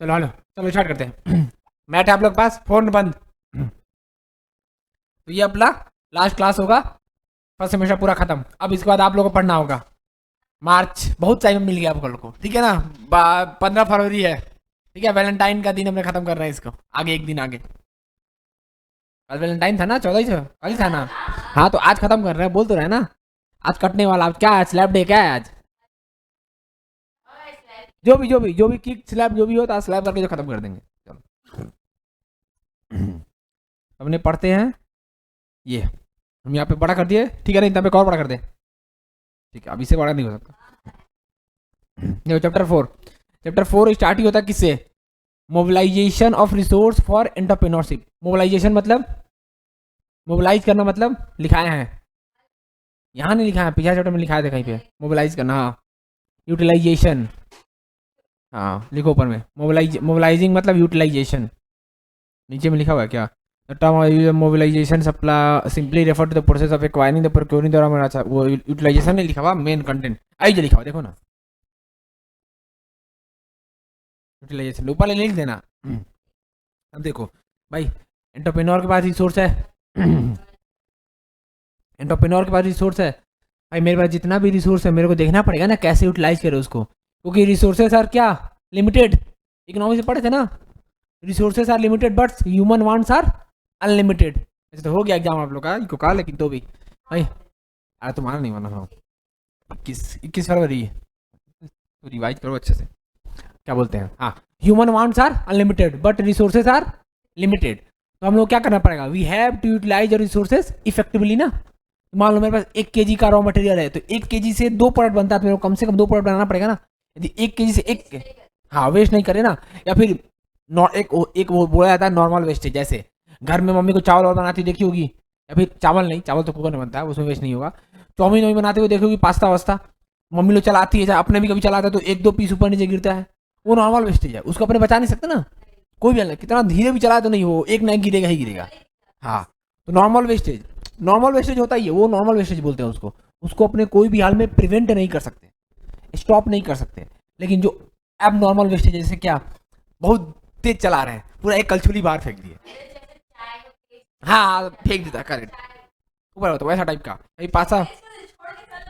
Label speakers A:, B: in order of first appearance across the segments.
A: चलो हेलो, चलो स्टार्ट करते हैं। मैट है आप लोग के पास, फोन बंद। तो ये अपना लास्ट क्लास होगा, फर्स्ट सेमेस्टर पूरा खत्म। अब इसके बाद आप लोगों को पढ़ना होगा मार्च, बहुत टाइम मिल गया आप लोगों को, ठीक है ना। 15 फरवरी है, ठीक है। वैलेंटाइन का दिन हमने खत्म करना है इसको, आगे एक दिन आगे। कल वैलेंटाइन था ना, 14 ही था, कल ही था ना। हाँ तो आज खत्म कर रहे हैं, बोल तो रहे हैं ना। आज कटने वाला, आज क्या है, स्लैब डे क्या है आज। जो भी किक स्लैब जो भी हो, तो आज स्लैब करके जो खत्म कर देंगे। चलो हमने पढ़ते हैं ये, हम यहाँ पे बड़ा कर दिए, ठीक है ना। इतना पे और बड़ा कर दे, ठीक है। अब इससे बड़ा नहीं हो सकता। देखो चैप्टर 4 स्टार्ट ही होता है किससे, mobilisation of resource for entrepreneurship. Mobilisation मतलब, मोबिलाइज करना मतलब लिखाया है, यहाँ नहीं लिखा है, पिछले चैप्टर में लिखाया था कहीं पे, मोबिलाइज करना। हाँ, यूटिलाइजेशन, हाँ लिखो ऊपर में, मोबिलाइजिंग मतलब यूटिलाइजेशन। नीचे में लिखा हुआ है क्या, the term mobilisation supply simply refer to the process of acquiring the procuring the raw material. अच्छा वो यूटिलाइजेशन नहीं लिखा हुआ, मेन कंटेंट आई जो लिखा हुआ देखो ना, यूटिलाइजेशन ऊपर लिख देना। अब देखो भाई, एंटरप्रेन्योर के पास रिसोर्स है, एंटरप्रेन्योर के पास रिसोर्स है भाई। मेरे पास जितना भी रिसोर्स है, मेरे को देखना पड़ेगा ना कैसे यूटिलाइज करे उसको, क्योंकि रिसोर्सेस आर क्या, लिमिटेड। इकोनॉमी से पढ़े थे ना, resources are limited but human wants are unlimited. ऐसे तो हो गया एग्जाम आप लोग का इको का, लेकिन तो भी भाई, अरे तुम्हारा नहीं माना था। 21 फरवरी, तो रिवाइज करो अच्छे से, क्या बोलते हैं। हाँ, human wants are unlimited but resources are limited. तो हम लोग क्या करना पड़ेगा, we have to utilise resources effectively ना। मान लो मेरे पास 1 kg का रॉ मटेरियल है, तो 1 kg से 2 प्रोडक्ट बनता है, तो मेरे को कम से कम 2 प्रोडक्ट बनाना पड़ेगा ना। यदि 1 kg से एक, हाँ वेस्ट नहीं करे ना। या फिर एक वो बोला जाता है नॉर्मल वेस्टेज, जैसे घर में मम्मी को चावल और बनाती देखी होगी, या फिर चावल नहीं, चावल तो कुकर में बनता है, उसमें वेस्ट नहीं होगा। चाउमीन वाउमीन बनाते हुए देखी होगी, पास्ता वास्ता मम्मी लोग चलाती है, चाहे अपने भी कभी चलाता है, तो 1-2 पीस ऊपर नीचे गिरता है, वो नॉर्मल वेस्टेज है, उसको अपने बचा नहीं सकते ना। कोई भी कितना धीरे भी चलाए तो नहीं, वो एक नहीं गिरेगा ही गिरेगा। हाँ, तो नॉर्मल वेस्टेज, नॉर्मल वेस्टेज होता ही है, वो नॉर्मल वेस्टेज बोलते हैं उसको। उसको अपने कोई भी हाल में प्रिवेंट नहीं कर सकते, स्टॉप नहीं कर सकते। लेकिन जो अब नॉर्मल वेस्टेज, जैसे क्या, बहुत तेज चला रहे हैं, पूरा एक कलछुली बाहर फेंक दिए, हाँ फेंक देता, करेक्ट, ऊपर होता वैसा टाइप का भाई पासा,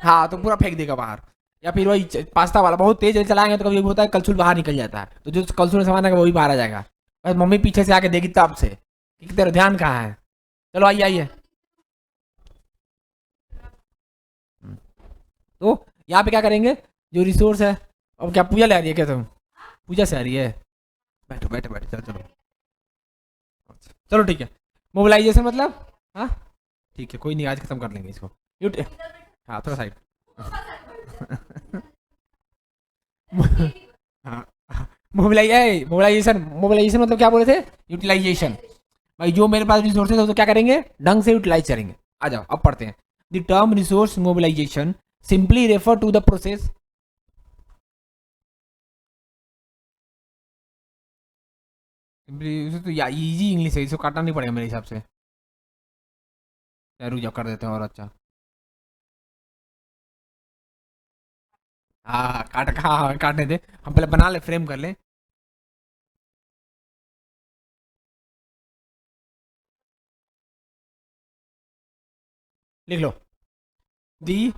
A: हाँ तो पूरा फेंक देगा बाहर। या फिर वही पास्ता वाला बहुत तेज चलाएंगे तो कभी होता है कलछुल बाहर निकल जाता है, तो जो कलछुल में सामान है वो भी बाहर आ जाएगा। बस मम्मी पीछे से आके देगी तब से कि तेरा ध्यान कहाँ है। चलो आइए आइए। तो यहाँ पे क्या करेंगे, जो रिसोर्स है, अब क्या पूजा ले आ रही है क्या तुम, पूजा से आ रही है, बैठो बैठो बैठो, चलो चलो चलो ठीक है। मोबिलाइजेशन मतलब, हाँ ठीक है, कोई नहीं, आज खत्म कर लेंगे इसको। हाँ थोड़ा साइड। हाँ, मोबिलाइजेशन, मोबिलाइजेशन मतलब क्या बोले थे, यूटिलाइजेशन। भाई जो मेरे पास रिसोर्सेज हो तो क्या करेंगे, ढंग से यूटिलाइज करेंगे। आ जाओ अब पढ़ते हैं। The term resource mobilisation simply refer to the process, तो या इजी इंग्लिश है, इसको काटना नहीं पड़ेगा मेरे हिसाब से। रुक जाओ कर देते हैं और अच्छा। हाँ काट, हाँ काटने दे, हम पहले बना ले, फ्रेम कर ले। लिख लो दी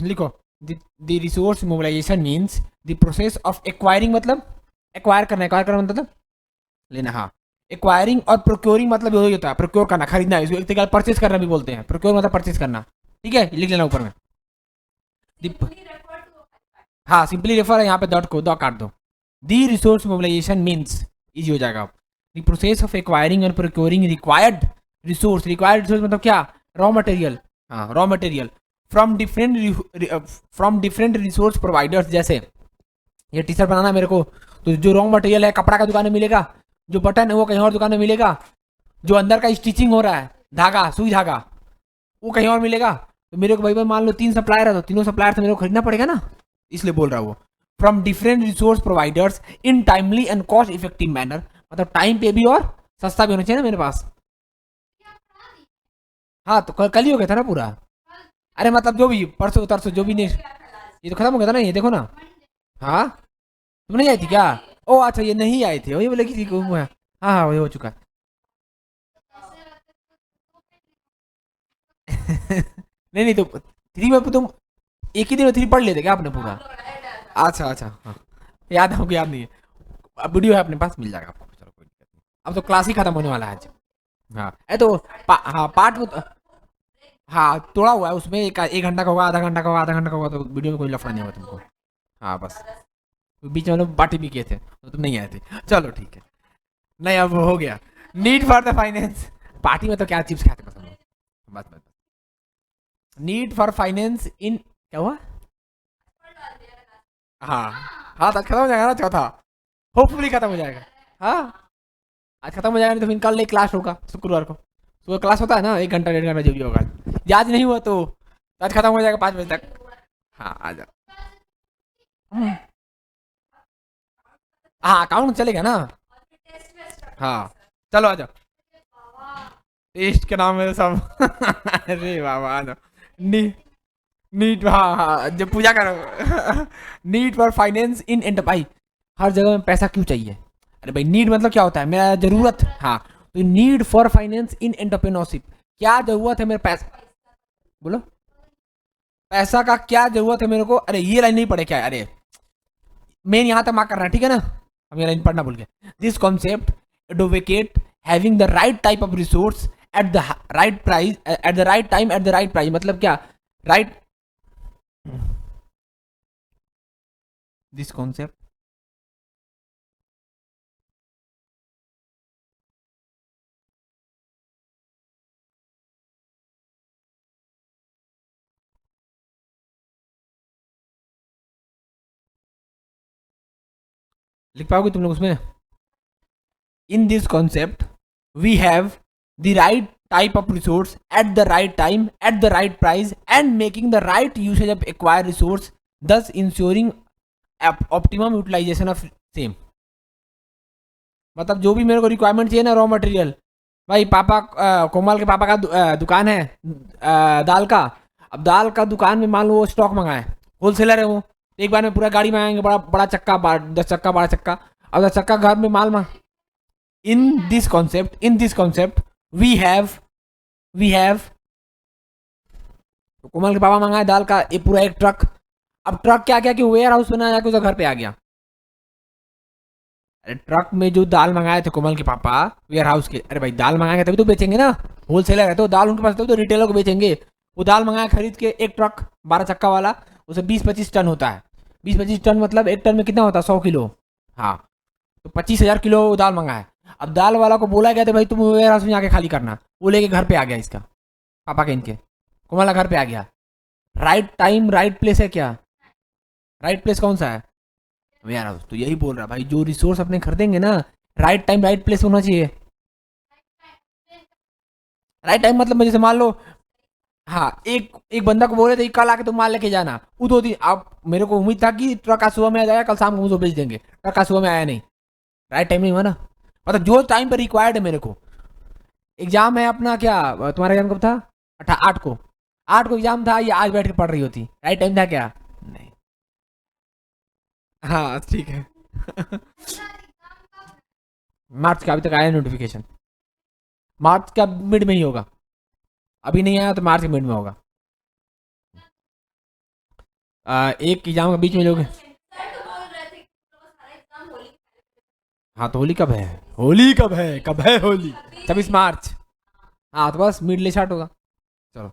A: लिखो, the resource mobilisation means the process of acquiring, मतलब एक्वायर करना मतलब लेना। हाँ, एक्वायरिंग और प्रोक्योरिंग मतलब यही होता है, प्रोक्योर करना, खरीदना, इसको एक तरीके परचेज करना भी बोलते हैं, प्रोक्योर मतलब परचेज करना, ठीक है, लिख लेना ऊपर में। हाँ सिंपली रेफर है, यहाँ पे डॉट को दो काट दो। दी रिसोर्स मोबिलाइजेशन मीन्स, इजी हो जाएगा। द प्रोसेस ऑफ एक्वायरिंग और procuring required resource, required resource मतलब क्या, रॉ मटेरियल। हाँ raw material from different resource providers. जैसे ये टी शर्ट बनाना है मेरे को, तो जो रॉ मटेरियल है कपड़ा का दुकान में मिलेगा, जो बटन है वो कहीं और दुकान में मिलेगा, जो अंदर का स्टिचिंग हो रहा है, धागा सुई धागा, वो कहीं और मिलेगा। तो मेरे को भाई मान लो 3 सप्लायर है, तो तीनों सप्लायर से मेरे को खरीदना पड़ेगा ना, इसलिए बोल रहा हूँ वो। From different resource providers in timely and cost effective manner, मतलब टाइम पे भी और सस्ता भी होना चाहिए ना मेरे पास। हाँ तो कल ही हो गया था ना पूरा, अरे मतलब जो भी परसों तरसों जो भी नहीं, ये तो खत्म हो गया था ना, ये देखो ना। हाँ तुम नहीं आई थी क्या? ओ अच्छा, ये नहीं आए थे, वही बोले किसी को। हाँ हाँ, वही हो चुका है। नहीं नहीं, तो थ्री में तुम एक ही दिन में थ्री पढ़ लेते क्या आपने पूरा? अच्छा अच्छा, हाँ याद है, हमको याद नहीं है। अब वीडियो है अपने पास, मिल जाएगा आपको, चलो कोई दिक्कत नहीं। अब तो क्लास ही खत्म होने वाला है आज। हाँ ए तो हाँ पार्ट में हाँ तोड़ा हुआ है उसमें, एक घंटा का होगा, आधा घंटा का होगा, आधा घंटा का होगा, तो वीडियो में कोई लफड़ा नहीं होगा तुमको। हाँ बस, बीच में हम लोग पार्टी भी किए थे तो तुम नहीं आए थे। चलो ठीक है, नहीं अब हो गया। Need for the finance, party में तो क्या चिप्स खाते बस हम लोग, बस बस। नीड फॉर फाइनेंस इन, क्या हुआ? हाँ हाँ, तो आज खत्म हो जाएगा ना चौथा, होपफुली खत्म हो जाएगा। हाँ आज खत्म हो जाएगा, नहीं तो फिर कल एक क्लास होगा शुक्रवार को, सुबह क्लास होता है ना, 1 घंटा 1.5 घंटा जो भी होगा। ये आज नहीं हुआ तो आज खत्म हो जाएगा 5 बजे तक। हाँ आ जाओ। हाँ अकाउंट चलेगा ना। हाँ चलो आ जाओ, टेस्ट के नाम में सब। अरे बाबा आ जाओ। नी नीट, हाँ हाँ जब पूजा करो। Need for finance in enterprise, हर जगह में पैसा क्यों चाहिए? अरे भाई नीड मतलब क्या होता है? मेरा जरूरत। हाँ तो need for finance in entrepreneurship, क्या जरूरत है मेरे पैसा? बोलो, पैसा का क्या जरूरत है मेरे को? अरे ये लाइन नहीं पढ़े क्या? अरे मेन यहाँ तक मार्क करना है, ठीक है ना? हम ये लाइन पढ़ना भूल गए। This concept advocate having the right type of resource at the right price at the right time at the right price, मतलब क्या? राइट, दिस कॉन्सेप्ट, लिख पाओगे तुम लोग उसमें? In this concept we have the right type of resource at the right time at the right price and making the right usage of acquired resource, thus ensuring optimum utilization of same। मतलब जो भी मेरे को requirement चाहिए ना, raw material, भाई पापा कोमल के पापा का दुकान है दाल का। अब दाल का दुकान में मान लो वो स्टॉक मंगाए, होलसेलर है वो, एक बार में पूरा गाड़ी मंगाएंगे, बड़ा बड़ा चक्का, 10 चक्का 12 चक्का। अब 10 चक्का घर में माल में। In this concept we have तो कोमल के पापा मंगाए दाल का ये पूरा एक ट्रक। अब ट्रक क्या क्या कि वेयर हाउस में ना जाके उसका घर पे आ गया। अरे ट्रक में जो दाल मंगाए थे कोमल के पापा वेयर हाउस के, अरे भाई दाल मंगाएंगे तभी तो बेचेंगे ना, होलसेलर है तो दाल उनके पास, तभी तो रिटेलर को बेचेंगे। वो दाल मंगाए खरीद के, एक ट्रक 12 चक्का वाला, उसे 20-25 टन होता है। 20-25 टन मतलब एक टन में कितना होता है? 100 किलो। हाँ तो 25,000 किलो दाल मंगाए। अब दाल वाला को बोला गया था भाई तुम वेयर हाउस में जाके खाली करना, वो लेके घर पे आ गया इसका, पापा के इनके, कोमला घर पे आ गया। राइट टाइम राइट प्लेस है क्या? राइट प्लेस कौन सा है? Warehouse. तो यही बोल रहा भाई, जो रिसोर्स अपने खरीदेंगे ना, राइट टाइम राइट प्लेस होना चाहिए। राइट टाइम मतलब जैसे मान लो, हाँ एक एक बंदा को बोले थे कल आके तुम माल लेके जाना, वो 2 दिन, अब मेरे को उम्मीद था कि ट्रक आज सुबह में आ जाएगा, कल शाम को मुझे बेच देंगे, ट्रक आज सुबह में आया नहीं। राइट टाइम नहीं हुआ ना, मतलब जो टाइम पर रिक्वायर्ड है मेरे को। एग्जाम है अपना, क्या तुम्हारा एग्जाम कब था? 8 को, 8 को एग्जाम था, ये आज बैठ के पढ़ रही होती, राइट टाइम था क्या? नहीं। हाँ ठीक है। मार्च का अभी तक आया नोटिफिकेशन, मार्च का मिड में ही होगा, अभी नहीं आया तो मार्च के मिड में होगा। एक एग्जाम के बीच में लोग। हाँ तो होली कब है? होली कब है? कब है होली? 26 मार्च। हाँ तो बस मिड ले स्टार्ट होगा। चलो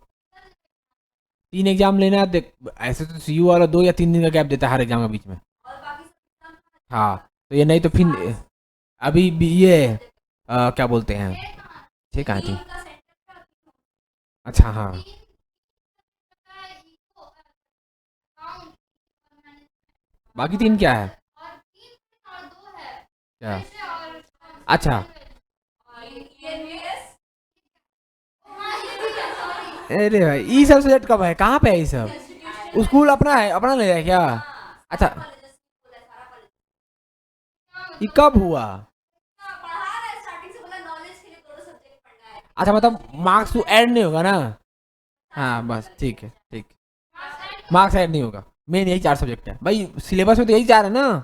A: 3 एग्जाम लेना है देख, ऐसे तो सीयू वाला 2 या 3 दिन का गैप देता है हर एग्जाम के बीच में। हाँ तो ये नहीं तो फिर अभी भी ये क्या बोलते हैं, ठीक है थी। अच्छा हाँ, बाकी 3 क्या है? क्या? अच्छा, अरे भाई ये सब सब्जेक्ट कब है, कहाँ पे है ये सब? स्कूल अपना है, अपना ले है क्या? अच्छा, ये कब हुआ? अच्छा मतलब मार्क्स तो ऐड नहीं होगा ना? हाँ बस ठीक है, ठीक, मार्क्स ऐड नहीं होगा, मेन यही 4 सब्जेक्ट है भाई, सिलेबस में तो यही 4 है ना।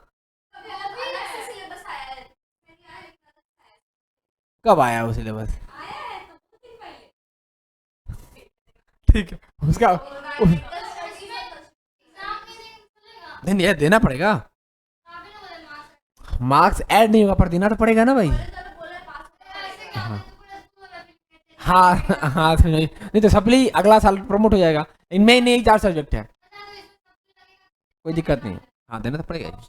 A: कब आया वो सिलेबस? ठीक है उसका नहीं नहीं, देना पड़ेगा। मार्क्स ऐड नहीं होगा पर देना तो पड़ेगा ना भाई। हाँ हाँ हाँ तो नहीं, नहीं तो सप्ली अगला साल प्रमोट हो जाएगा। इनमें नहीं 4 सब्जेक्ट है, कोई दिक्कत नहीं। हाँ देना तो पड़ेगा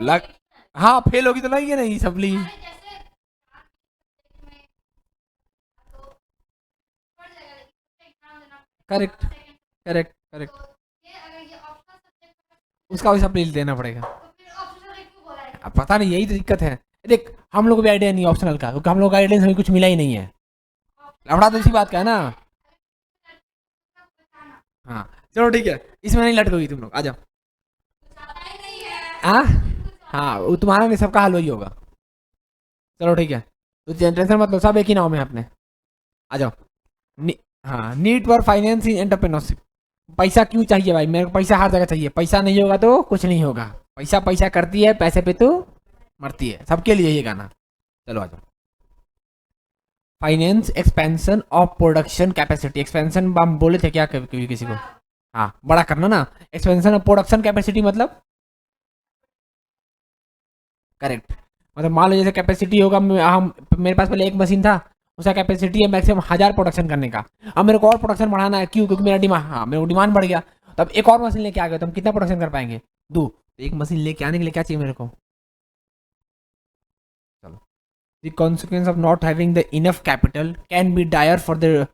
A: लग। हाँ फेल होगी तो लगेगी नहीं सप्ली। Correct correct correct. उसका भी सप्ली देना पड़ेगा। अब पता नहीं, यही तो दिक्कत है। देख हम लोग को भी आइडिया नहीं ऑप्शनल का, क्योंकि हम लोग गाइडेंस हमें कुछ मिला ही नहीं है। लफड़ा तो इसी बात का है ना। हाँ चलो ठीक है, इसमें नहीं लटकोगी तुम लोग, आ जाओ। हाँ हाँ वो तुम्हारा नहीं, सबका हल वही होगा। चलो ठीक है, तो टेंशन मत लो, सब एक ही नाव में है अपने। आ जाओ। हाँ need for finance in entrepreneurship. पैसा क्यों चाहिए भाई? मेरे को पैसा हर जगह चाहिए, पैसा नहीं होगा तो कुछ नहीं होगा। पैसा पैसा करती है, पैसे पे तो मरती है, सबके लिए ये गाना। चलो आ जाओ। Finance expansion of production capacity. Expansion हम बोले थे क्या कभी किसी को? हाँ बड़ा करना ना। एक्सपेंशन ऑफ प्रोडक्शन कैपेसिटी मतलब करेक्ट। मतलब मान लो जैसे कैपेसिटी होगा, हम मेरे पास पहले एक मशीन था, उसका कैपेसिटी है मैक्सिमम 1000 प्रोडक्शन करने का। अब मेरे को और प्रोडक्शन बढ़ाना है, क्यों? क्योंकि मेरा डिमांड, हाँ मेरे को डिमांड बढ़ गया। तो अब एक और मशीन लेके आ गए तो हम कितना प्रोडक्शन कर पाएंगे? 2। तो एक मशीन लेके आने के लिए क्या चाहिए मेरे को? चलो। The consequence of not having the enough capital can be dire for the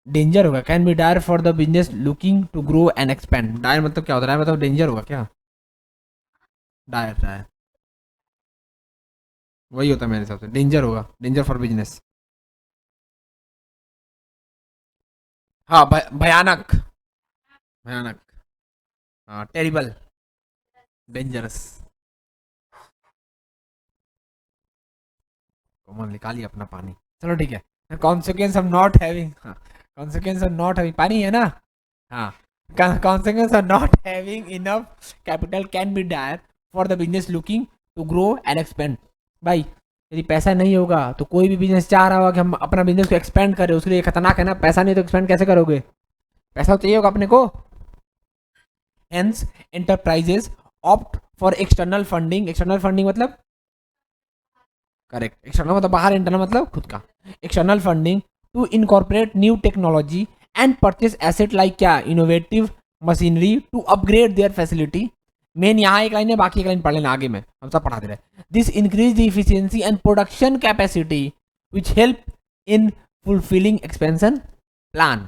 A: danger होगा, can be dire for the business looking to grow and expand. Dire मतलब क्या होता है? मतलब डेंजर होगा क्या? डायर डायर वही होता है मेरे हिसाब से, डेंजर होगा, डेंजर फॉर बिजनेस। हाँ भयानक। भयानक। हाँ टेरिबल। डेंजरस। कॉमन निकालिए अपना पानी। चलो ठीक है, कॉन्सिक्वेंस ऑफ नॉट हैविंग, हाँ कॉन्सिक्वेंस ऑफ नॉट हैविंग, पानी है ना। हाँ consequence of not having enough capital can be dire for the business looking to grow and expand. भाई यदि पैसा नहीं होगा तो कोई भी बिजनेस चाह रहा होगा कि हम अपना बिजनेस को एक्सपेंड करें, उसके लिए खतरनाक है ना। पैसा नहीं तो एक्सपेंड कैसे करोगे? पैसा तो चाहिए होगा अपने को। Hence enterprises opt for external funding. External funding मतलब करेक्ट, एक्सटर्नल मतलब बाहर, इंटरनल मतलब खुद का। External funding to incorporate new technology and purchase asset like क्या? Innovative machinery to upgrade their facility. Main यहाँ एक लाइन है, बाकी एक लाइन पढ़ लेना, आगे में हम सब पढ़ा दे रहे। This increase the efficiency and production capacity which help in fulfilling expansion plan.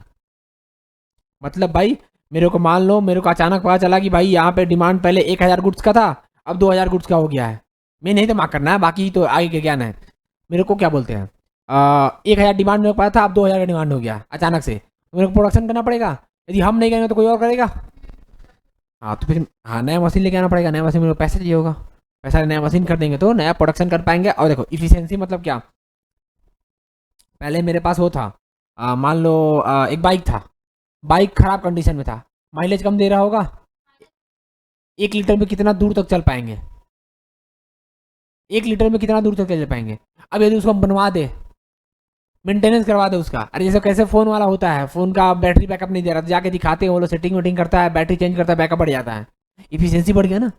A: मतलब भाई मेरे को मान लो, मेरे को अचानक पता चला कि भाई यहाँ पे डिमांड पहले 1000 गुड्स का था, अब 2000 गुड्स का हो गया है। मैं नहीं तो मार्क करना है, बाकी तो आगे के ज्ञान है। मेरे को क्या बोलते हैं, 1000 डिमांड मेरे पास था, अब 2000 का डिमांड हो गया अचानक से, तो मेरे को प्रोडक्शन करना पड़ेगा। यदि हम नहीं करेंगे तो कोई और करेगा। हाँ तो फिर हाँ नया मशीन लेके आना पड़ेगा, नया मशीन मेरे को पैसा चाहिए होगा, पैसा नया मशीन कर देंगे तो नया प्रोडक्शन कर पाएंगे। और देखो इफिशियंसी मतलब क्या, पहले मेरे पास वो था, मान लो एक बाइक था, बाइक खराब कंडीशन में था, माइलेज कम दे रहा होगा, 1 लीटर में कितना दूर तक चल पाएंगे? 1 लीटर में कितना दूर तक चल पाएंगे? अब यदि उसको हम बनवा दे, मेंटेनेंस करवा दे उसका, अरे जैसे कैसे फ़ोन वाला होता है, फ़ोन का बैटरी बैकअप नहीं दे रहा, तो जाके दिखाते हैं, वो लोग सेटिंग वेटिंग करता है, बैटरी चेंज करता है, बैकअप बढ़ जाता है, इफिशियंसी बढ़ गया ना।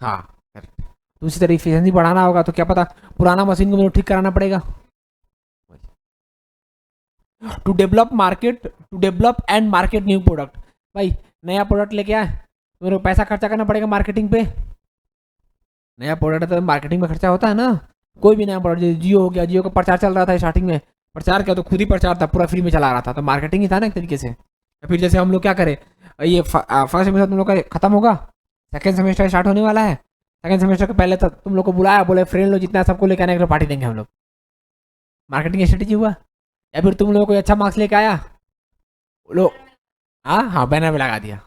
A: हाँ करेक्ट। तो उसी तरह इफिशियंसी बढ़ाना होगा तो क्या पता पुराना मशीन को मेरे को ठीक कराना पड़ेगा। To develop market, to develop and market new product. भाई नया प्रोडक्ट लेके आए, मेरे को पैसा खर्चा करना पड़ेगा मार्केटिंग पे। नया प्रोडक्ट तो मार्केटिंग में खर्चा होता है ना। कोई भी नया प्रोडक्ट, जैसे जियो हो गया, जियो का प्रचार चल रहा था स्टार्टिंग में, प्रचार क्या तो खुद ही प्रचार था, पूरा फ्री में चला रहा था, तो मार्केटिंग ही था ना एक तरीके से। तो फिर जैसे हम लोग क्या करें, ये फर्स्ट सेमेस्टर तुम लोग का खत्म होगा, सेकेंड सेमेस्टर स्टार्ट होने वाला है, सेकेंड सेमेस्टर के पहले तो तुम लोग को बुलाया, बोले फ्रेंड लोग जितना सबको लेकर आने के पार्टी देंगे हम लोग। मार्केटिंग स्ट्रेटेजी हुआ। या फिर तुम लोग कोई अच्छा मार्क्स लेके आया, लो हाँ हाँ बैनर में लगा दिया,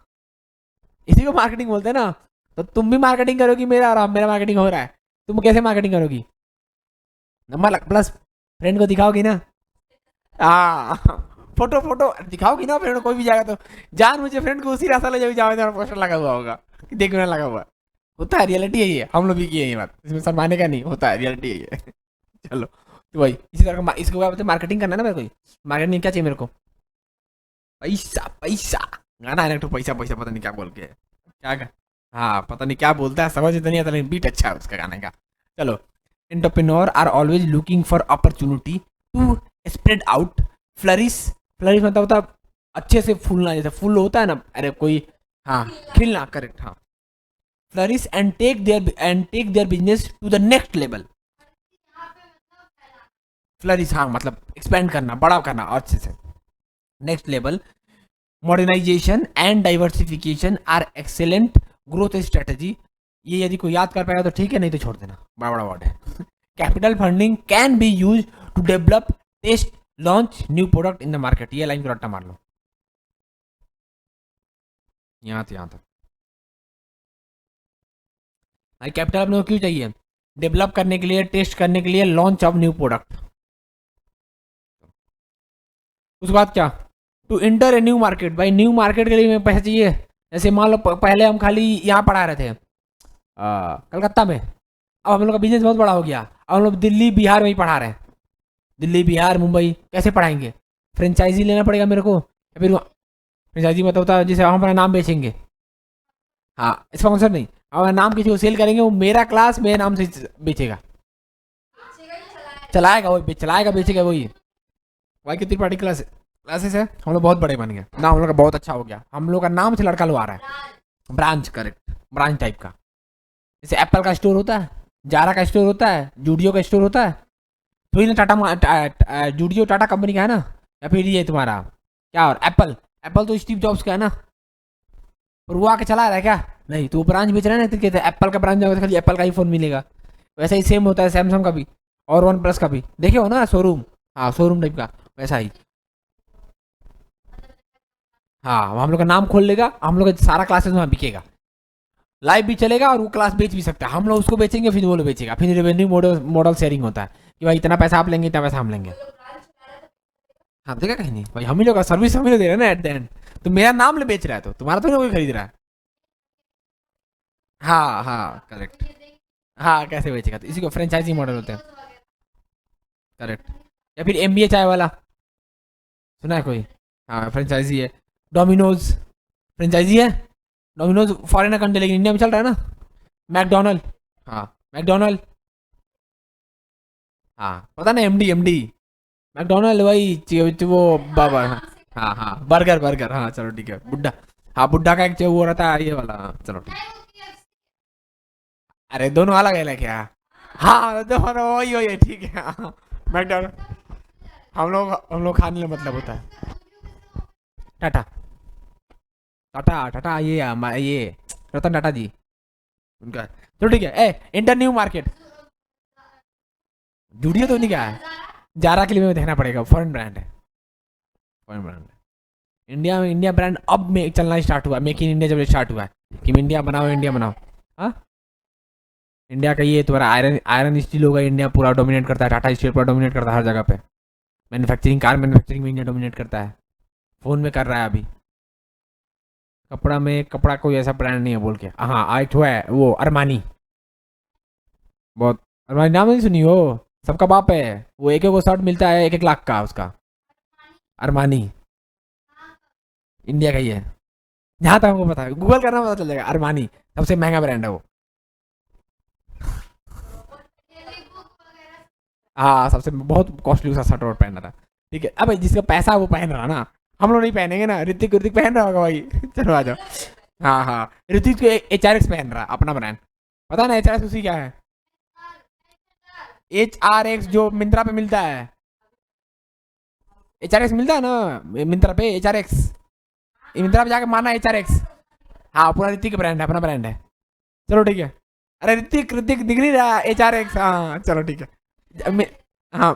A: इसी को मार्केटिंग बोलते हैं ना। तो तुम भी मार्केटिंग करोगी मेरा, और मेरा मार्केटिंग हो रहा है, तुम कैसे मार्केटिंग करोगी? नंबर प्लस फ्रेंड को दिखाओगी ना। हाँ फोटो फोटो दिखाओगी ना, फ्रेंड को कोई भी जाएगा तो जान मुझे फ्रेंड को उसी रास्ता ले जाओ जहाँ मेरा पोस्टर लगा हुआ होगा, देखने लगा हुआ। होता है, रियलिटी है ये, हम लोग भी किए हैं ये बात, इसमें शर्माने का नहीं, होता है, रियलिटी है ये। चलो तो भाई इसी तरह का इसको क्या बोलते हैं, मार्केटिंग करना है ना मेरे को, मार्केटिंग क्या चाहिए मेरे को, पैसा पैसा, गाना है ना तो पैसा पैसा, पता नहीं क्या बोल के क्या हाँ पता नहीं क्या बोलता है, समझ तो नहीं आता, लेकिन बीट अच्छा है उसका गाने का। चलो, entrepreneur are always looking for opportunity to spread out, flourish, flourish मतलब होता है अच्छे से फूलना, जैसे फूल होता है ना, अरे कोई, हाँ खिलना, करेक्ट, हाँ, flourish and take their business to the next level, flourish हाँ मतलब एक्सपेंड करना, बड़ा करना और अच्छे से, next level, modernisation and diversification are excellent growth strategy, ये यदि कोई याद कर पाएगा तो ठीक है, नहीं तो छोड़ देना, बड़ा बड़ा वर्ड है। Capital funding can be use to develop, test, launch new product in the market, ये लाइन को रट्टा मार लो, यहाँ से यहाँ तक। भाई कैपिटल अपने को क्यों चाहिए, डेवलप करने के लिए, टेस्ट करने के लिए, लॉन्च ऑफ न्यू प्रोडक्ट, उसके बाद क्या, to enter a new market, भाई न्यू मार्केट के लिए हमें पैसा चाहिए, जैसे मान लो पहले हम खाली यहाँ पढ़ा रहे थे कलकत्ता में, अब हम लोग का बिजनेस बहुत बड़ा हो गया, अब हम लोग दिल्ली बिहार में ही पढ़ा रहे हैं, दिल्ली बिहार मुंबई कैसे पढ़ाएंगे, फ्रेंचाइजी लेना पड़ेगा मेरे को, या फिर फ्रेंचाइजी मतलब होता है जैसे हम अपना नाम बेचेंगे, हाँ स्पॉन्सर नहीं, हमारा नाम किसी को सेल करेंगे, वो मेरा क्लास मेरे नाम से बेचेगा, चलाएगा वही, चलाएगा बेचेगा वही, भाई कितनी पार्टी क्लासेस है, हम लोग बहुत बड़े बन गए ना, हम लोग का बहुत अच्छा हो गया, हम लोग का नाम से लड़का लो आ रहा है, ब्रांच, करेक्ट, ब्रांच टाइप का, जैसे एप्पल का स्टोर होता है, जारा का स्टोर होता है, जूडियो का स्टोर होता है, तो ही ना टाटा, जूडियो टाटा कंपनी का है ना, या फिर ये तुम्हारा क्या, और एप्पल, एप्पल तो स्टीव जॉब्स का है ना, और वो आके चला रहा है क्या, नहीं तो वो ब्रांच बेच रहा है ना, तो कहते हैं एप्पल का ब्रांच जाओगे तो खाली एप्पल का ही फोन मिलेगा, वैसा ही सेम होता है सैमसंग का भी, और वन प्लस का भी, देखे हो ना शोरूम, हाँ शोरूम टाइप का वैसा ही, हाँ हम लोग का नाम खोल लेगा, हम लोग का सारा क्लासेस वहाँ बिकेगा, लाइव भी चलेगा और वो क्लास बेच भी सकता है, हम लोग उसको बेचेंगे फिर वो लोग बेचेगा, फिर रेवेन्यू मॉडल मॉडल शेयरिंग होता है कि भाई इतना पैसा आप लेंगे, इतना पैसा हम लेंगे, हाँ देखा कहीं नहीं भाई, हम ही लोग का सर्विस हम ही लोग दे रहे हैं ना एट द एंड, तो मेरा नाम ले बेच रहा है, तो तुम्हारा तो नहीं कोई खरीद रहा है, हाँ हाँ करेक्ट, हाँ कैसे बेचेगा, तो इसी को फ्रेंचाइजी मॉडल होते हैं, करेक्ट, या फिर एमबीए चाय वाला, सुना है कोई, हाँ फ्रेंचाइजी है, डोमिनोज फ्रेंचाइजी है, डोमिनोज फॉरेन कंट्री लेकिन इंडिया में चल रहा है ना, मैकडोनल्ड, हाँ मैकडोनल्ड, हाँ पता नहीं, एमडी एमडी, मैकडोनल्ड वही वो बाबा, हाँ हाँ बर्गर बर्गर, हाँ चलो ठीक है, बुड्ढा, हाँ बुड्ढा का एक वो रहता है ये वाला, हाँ, चलो ठीक, अरे दोनों अलग है क्या, हाँ दोनों वही वही है, ठीक है, हाँ मैकडोनल्ड, हम लोग खाने में मतलब होता है, टाटा, टाटा टाटा ये ये रतन टाटा जी, उनका, चलो ठीक है, A inter new market, Zudio तो नहीं क्या है, जारा के लिए में देखना पड़ेगा, फॉरेन ब्रांड है, फॉरेन ब्रांड है, इंडिया में इंडिया ब्रांड अब में चलना स्टार्ट हुआ, मेक इन इंडिया जब स्टार्ट हुआ है कि इंडिया बनाओ इंडिया बनाओ, हाँ इंडिया का ये तुम्हारा आयरन आयरन स्टील होगा, इंडिया पूरा डोमिनेट करता है, टाटा स्टील पूरा डोमिनेट करता है हर जगह पे, मैन्युफैक्चरिंग, कार मैन्युफैक्चरिंग में इंडिया डोमिनेट करता है, फोन में कर रहा है अभी, कपड़ा में, कपड़ा कोई ऐसा ब्रांड नहीं है बोल के, हाँ एक हुआ है वो अरमानी, बहुत, अरमानी नाम नहीं सुनी हो, सबका बाप है, वो एक एक शर्ट मिलता है 1-1 लाख का उसका, अरमानी इंडिया का ही है, जहाँ तक हमको पता है, गूगल करना पता चल जाएगा, अरमानी सबसे महंगा ब्रांड है वो, हाँ सबसे बहुत कॉस्टली उसका शर्ट और पहन रहा था, ठीक है, अब जिसका पैसा है वो पहन रहा ना, हम लोग नहीं पहनेंगे ना, ऋतिक ऋतिक पहन रहा होगा भाई, चलो आ जाओ, हाँ हाँ ऋतिक तो HRX पहन रहा है अपना ब्रांड, पता ना HRX उसी क्या है, HRX जो मिंत्रा पे मिलता है, HRX मिलता है ना मिंत्रा पे, HRX मिंत्रा पे जाके मारना HRX, हाँ पूरा ऋतिक का ब्रांड है, अपना ब्रांड है, चलो ठीक है, अरे ऋतिक ऋतिक दिख नहीं रहा HRX, हाँ चलो ठीक है, हाँ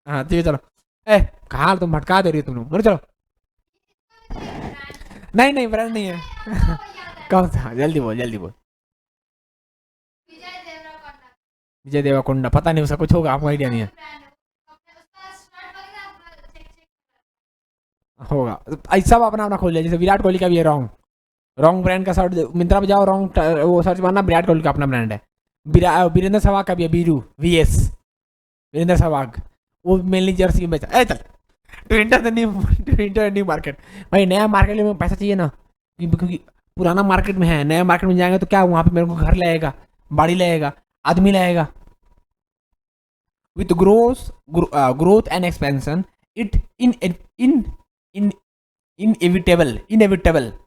A: हाँ ठीक है चलो, ए कहाँ तुम भटका दे रही हो तुम लोग, चलो, नहीं नहीं ब्रांड नहीं है, कौन सा, जल्दी बोल जल्दी बोल, विजय देवरकोंडा, पता नहीं उसका कुछ होगा, आपको आइडिया नहीं है, होगा। ऐसा अपना अपना खोल लिया, जैसे विराट कोहली का भी है रॉन्ग, रॉन्ग ब्रांड का शर्ट मिंत्रा पे जाओ, रॉन्ग वो सर्च मारना, विराट कोहली का अपना ब्रांड है। वीरेंद्र सहवाग का भी है, बीरू VS, वीरेंद्र सहवाग, वो मेनली जर्सी में बेचा। चल to enter the new to enter new market. भाई नया मार्केट में पैसा चाहिए ना, क्योंकि पुराना मार्केट में है, नया मार्केट में जाएंगे तो क्या वहाँ पे मेरे को घर लगेगा, बाड़ी लगेगा, आदमी लगेगा। With growth and expansion it in in inevitable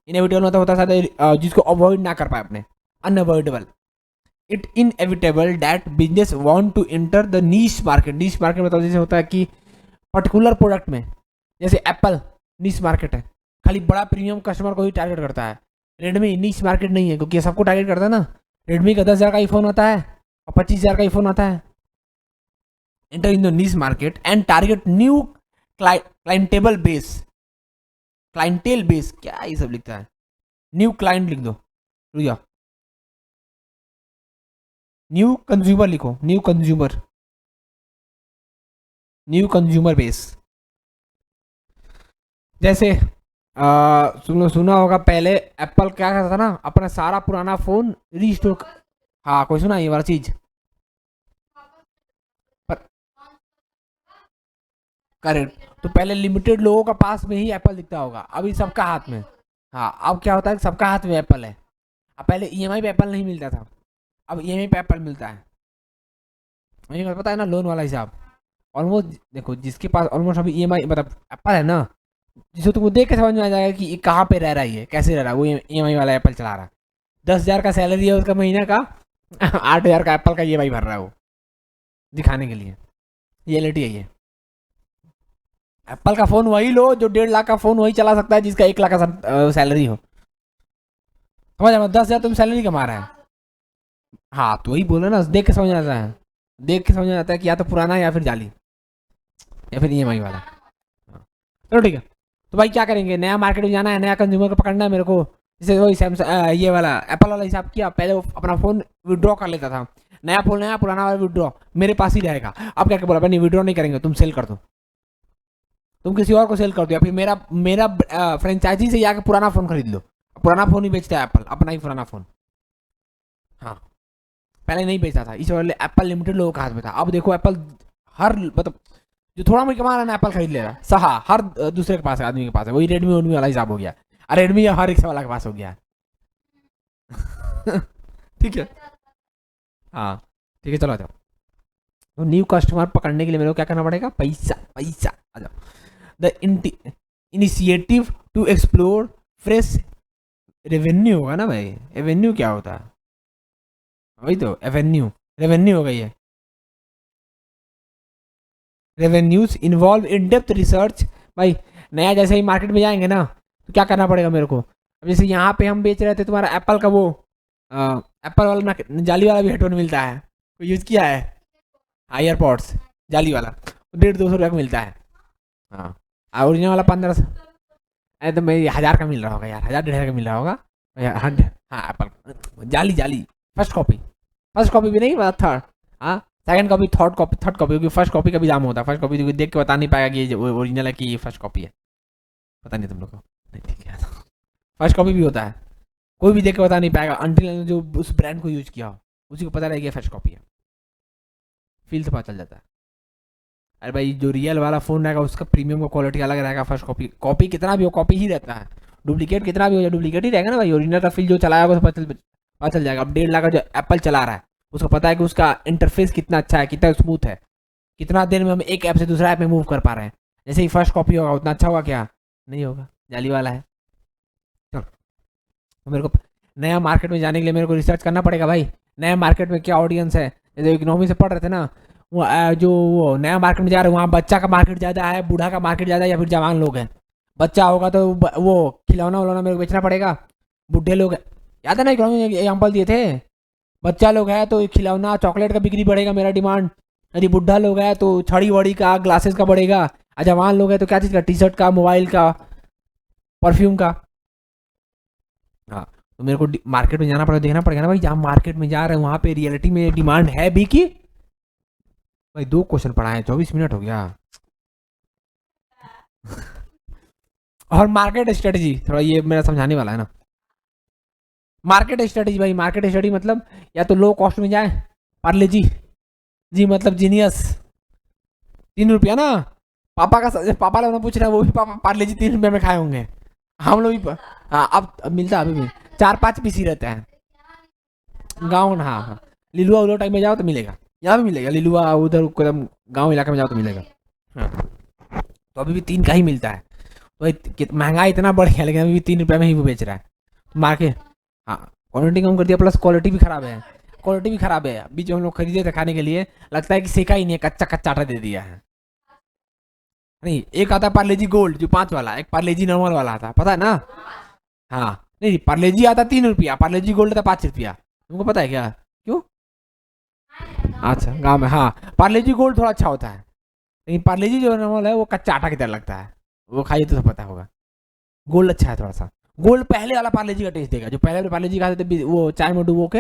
A: मतलब होता है जिसको अवॉइड ना कर पाए अपने, unavoidable. It inevitable that business want to enter the niche market. Niche market मतलब जैसे होता है कि पर्टिकुलर प्रोडक्ट में, जैसे एप्पल नीश मार्केट है, खाली बड़ा प्रीमियम कस्टमर को ही टारगेट करता है। रेडमी नीश मार्केट नहीं है, क्योंकि सबको टारगेट करता है ना। रेडमी का 10,000 का ही फोन आता है और 25,000 का ही फोन आता है। Enter in the niche market and target new clientele base, clientele base, क्या ये सब लिखता है, न्यू क्लाइंट लिख दो, रुक जाओ, न्यू कंज्यूमर लिखो, न्यू कंज्यूमर बेस। जैसे सुना होगा पहले एप्पल क्या करता था ना, अपना सारा पुराना फोन रीस्टोर। हाँ कोई सुना ये वाला चीज, करेक्ट। तो पहले लिमिटेड लोगों का पास में ही एप्पल दिखता होगा, अभी सबका हाथ में। हाँ अब क्या होता है, सबका हाथ में एप्पल है। अब पहले EMI पे एप्पल नहीं मिलता था, अब EMI पे एप्पल मिलता है। मुझे पता है ना, लोन वाला हिसाब। ऑलमोस्ट देखो, जिसके पास ऑलमोस्ट अभी EMI मतलब एप्पल है ना, जिसे तुमको देख के समझ में आ जाएगा कि ये कहाँ पे रह रहा है, कैसे रह रहा है, वो EMI वाला एप्पल चला रहा है। 10,000 का सैलरी है उसका महीने का, 8,000 का एप्पल का EMI भर रहा है वो, दिखाने के लिए। रियलिटी है ये। एप्पल का फोन वही लो जो 1.5 लाख का फोन वही चला सकता है जिसका 1 लाख का सैलरी हो। समझ आया, 10,000 तुम सैलरी कमा रहा है। हाँ तो वही बोलो ना, देख के समझ आता है, देख के समझ आता है कि या तो पुराना या फिर जाली, या फिर EMI वाला। हाँ। चलो ठीक है, तो भाई क्या करेंगे, नया मार्केट में जाना है, नया कंज्यूमर को पकड़ना है मेरे को। जैसे वही सैमसंग ये वाला एप्पल वाला हिसाब किया, पहले वो अपना फोन विड्रॉ कर लेता था, नया फोन नया, पुराना वाला विड्रॉ मेरे पास ही रहेगा। अब क्या बोला, नहीं विड्रॉ नहीं करेंगे, तुम सेल कर दो, तुम किसी और को सेल कर दो, या फिर मेरा मेरा फ्रेंचाइजी से जाकर पुराना फोन खरीद लो। पुराना फोन ही बेचता है एप्पल, अपना ही पुराना फोन। हाँ पहले नहीं बेचता था, इस वाले एप्पल लिमिटेड लोगों के हाथ में था। अब देखो एप्पल हर मतलब जो थोड़ा muy कमा रहा है ना, एप्पल खरीद ले रहा है। सहा हर दूसरे के पास है, आदमी के पास है। वही रेडमी वेडमी वाला हिसाब हो गया, रेडमी हर रिक्शा वाला के पास हो गया। ठीक है, हाँ ठीक है, चलो आ जाओ। तो न्यू कस्टमर पकड़ने के लिए मेरे को क्या करना पड़ेगा, पैसा पैसा। आ जाओ। The initiative to explore fresh revenue होगा ना भाई, एवेन्यू क्या होता है, वही तो एवेन्यू, रेवेन्यू हो गई है। Revenues involve in depth research. भाई नया जैसे ही मार्केट में जाएंगे ना, तो क्या करना पड़ेगा मेरे को। अब जैसे यहाँ पे हम बेच रहे थे तुम्हारा एप्पल का वो एप्पल वाला ना, जाली वाला भी हेडफोन मिलता है, कोई यूज़ किया है, हाँ एयरपॉड्स जाली वाला, 150-200 रुपये का मिलता है। हाँ ओरिजिनल वाला 1500। अरे तो मेरी 1,000 का मिल रहा होगा यार, 1,000 1,500 का मिल रहा होगा यार। हाँ एप्पल जाली जाली, फर्स्ट कॉपी, फर्स्ट कॉपी भी नहीं मतलब थर्ड, हाँ second copy, third copy, third copy, क्योंकि फर्स्ट कॉपी का भी दाम होता है। फर्स्ट कॉपी देख के बता नहीं पाएगा कि ये ओरिजिनल है कि ये फर्स्ट कॉपी है, पता नहीं तुम लोग को, नहीं ठीक है। फर्स्ट कॉपी भी होता है, कोई भी देख के बता नहीं पाएगा अंटिल जो उस ब्रांड को यूज किया हो, उसी को पता रहेगा फर्स्ट कॉपी है, फील से पता चल जाता है। अरे भाई जो रियल वाला फोन रहेगा उसका प्रीमियम का क्वालिटी अलग रहेगा, फर्स्ट कॉपी, कॉपी कितना भी हो कॉपी ही रहता है, डुप्लीकेट कितना भी हो जाए डुप्लीकेट ही रहेगा ना भाई। ओरिजिनल का फील जो चलाया होगा पता चल जाएगा। अब 1.5 लाख का जो एप्पल चला रहा है, उसको पता है कि उसका इंटरफेस कितना अच्छा है, कितना स्मूथ है, कितना देर में हम एक ऐप से दूसरा ऐप में मूव कर पा रहे हैं। जैसे ही फर्स्ट कॉपी होगा उतना अच्छा होगा क्या, नहीं होगा, जाली वाला है। चलो तो मेरे को नया मार्केट में जाने के लिए मेरे को रिसर्च करना पड़ेगा भाई, नया मार्केट में क्या ऑडियंस है। जैसे इकोनॉमी से पढ़ रहे थे ना, वो जो वो नया मार्केट में जा रहे हैं वहाँ बच्चा का मार्केट ज़्यादा है, बूढ़ा का मार्केट ज़्यादा है, या फिर जवान लोग हैं। बच्चा होगा तो वो खिलौना उलौना मेरे को बेचना पड़ेगा, बूढ़े लोग याद है ना इकोनॉमी में एग्जाम्पल दिए थे, बच्चा लोग है तो खिलौना चॉकलेट का बिक्री बढ़ेगा मेरा डिमांड, यदि बुढ़ा लोग है तो छड़ी वड़ी का ग्लासेस का बढ़ेगा, और जवान लोग है तो क्या चीज़ का, टी शर्ट का, मोबाइल का, परफ्यूम का। हाँ तो मेरे को मार्केट में जाना पड़ेगा, देखना पड़ेगा ना भाई, जहाँ मार्केट में जा रहे हैं वहाँ पे रियलिटी में डिमांड है भी कि। भाई 2 क्वेश्चन पढ़ाए, 24 मिनट हो गया। और मार्केट स्ट्रेटजी, थोड़ा ये मेरा समझाने वाला है ना। मार्केट स्ट्रेटजी भाई, मार्केट स्ट्रेटजी मतलब या तो लो कॉस्ट में जाए, पार्ले जी, जी मतलब जीनियस, 3 रुपया ना। पापा का पापा लोग पूछ रहे हैं, वो भी पापा पार्ले जी 3 रुपये में खाए होंगे। हम लोग भी हाँ, अब मिलता है अभी भी, 4-5 पीस ही रहते हैं गाँव ना। हाँ हाँ, लिलुआ उलो टाइम में जाओ तो मिलेगा, यहाँ भी मिलेगा लिलुआ, उधर एकदम गाँव इलाके में जाओ तो मिलेगा। हाँ, तो अभी भी 3 का ही मिलता है। तो महंगाई इतना बढ़ गया, लेकिन अभी भी 3 रुपये में ही वो बेच रहा है मार्केट। हाँ, क्वांटिटी कम कर दिया, प्लस क्वालिटी भी खराब है, क्वालिटी भी खराब है। अभी जो हम लोग खरीदे थे खाने के लिए, लगता है कि सेका ही नहीं है, कच्चा कच्चा आटा दे दिया है। नहीं, एक आता पार्ले जी गोल्ड जो 5 वाला, एक पार्ले जी नॉर्मल वाला आता, पता है ना। हाँ, नहीं पार्ले जी आता 3 रुपया, पार्ले जी गोल्ड आता 5 रुपया, तुमको पता है क्या क्यों? अच्छा, गाँव में हाँ, पार्ले जी गोल्ड थोड़ा अच्छा होता है, लेकिन पार्ले जी जो नॉर्मल है वो कच्चा आटा की तरह लगता है, वो खाइए तो पता होगा। गोल्ड अच्छा है थोड़ा सा, गोल्ड पहले वाला पार्ले जी का टेस्ट देगा, जो पहले वाले पार्ले जी खाते थे वो चाय में डुबो के,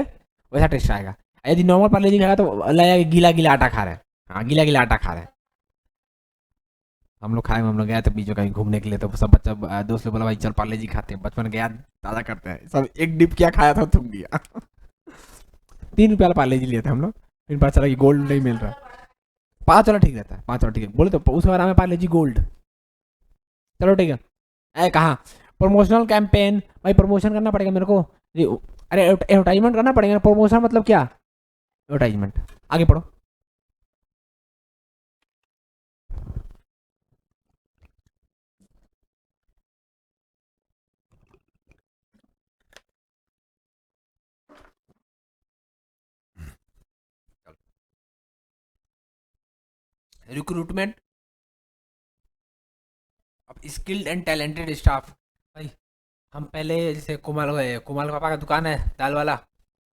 A: वैसा टेस्ट आएगा। यदि नॉर्मल पार्ले जी खाएगा तो लगेगा गीला गीला आटा खा रहे हैं। हाँ, गीला गीला आटा खा रहे हैं। हम लोग खाए, हम लोग गए थे बीच में कहीं घूमने के लिए, तो सब बच्चा दोस्त लोग बोला भाई चल पार्ले जी खाते हैं, बचपन गया ताज़ा करते हैं, सब एक डिप क्या खाया था तुम गया। 3 रुपया वाला पार्ले जी लिए थे हम लोग, फिर पता चला कि गोल्ड नहीं मिल रहा। 5 वाला ठीक रहता है, 5 वाला ठीक है, बोले तो उसका नाम है पार्ले जी गोल्ड। चलो ठीक है। अरे कहाँ प्रमोशनल कैंपेन, भाई प्रमोशन करना पड़ेगा मेरे को। अरे एडवर्टाइजमेंट करना पड़ेगा, प्रमोशन मतलब क्या, एडवर्टाइजमेंट। आगे पढ़ो। Recruitment of skilled and talented staff. भाई हम पहले जैसे कुमाल पापा का दुकान है दाल वाला,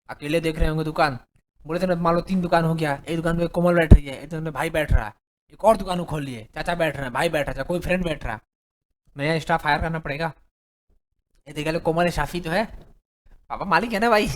A: अकेले देख रहे होंगे दुकान, बोले थे ना मान लो 3 दुकान हो गया, एक दुकान पे कोमल बैठ रही है, एक दुकान पे भाई बैठ रहा है, एक और दुकान खोल लिए, चाचा बैठ रहे हैं, भाई बैठ रहा है, कोई फ्रेंड बैठ रहा है, नया स्टाफ हायर करना पड़ेगा। ये देख लो कोमल स्टाफ ही तो है, पापा मालिक है ना भाई,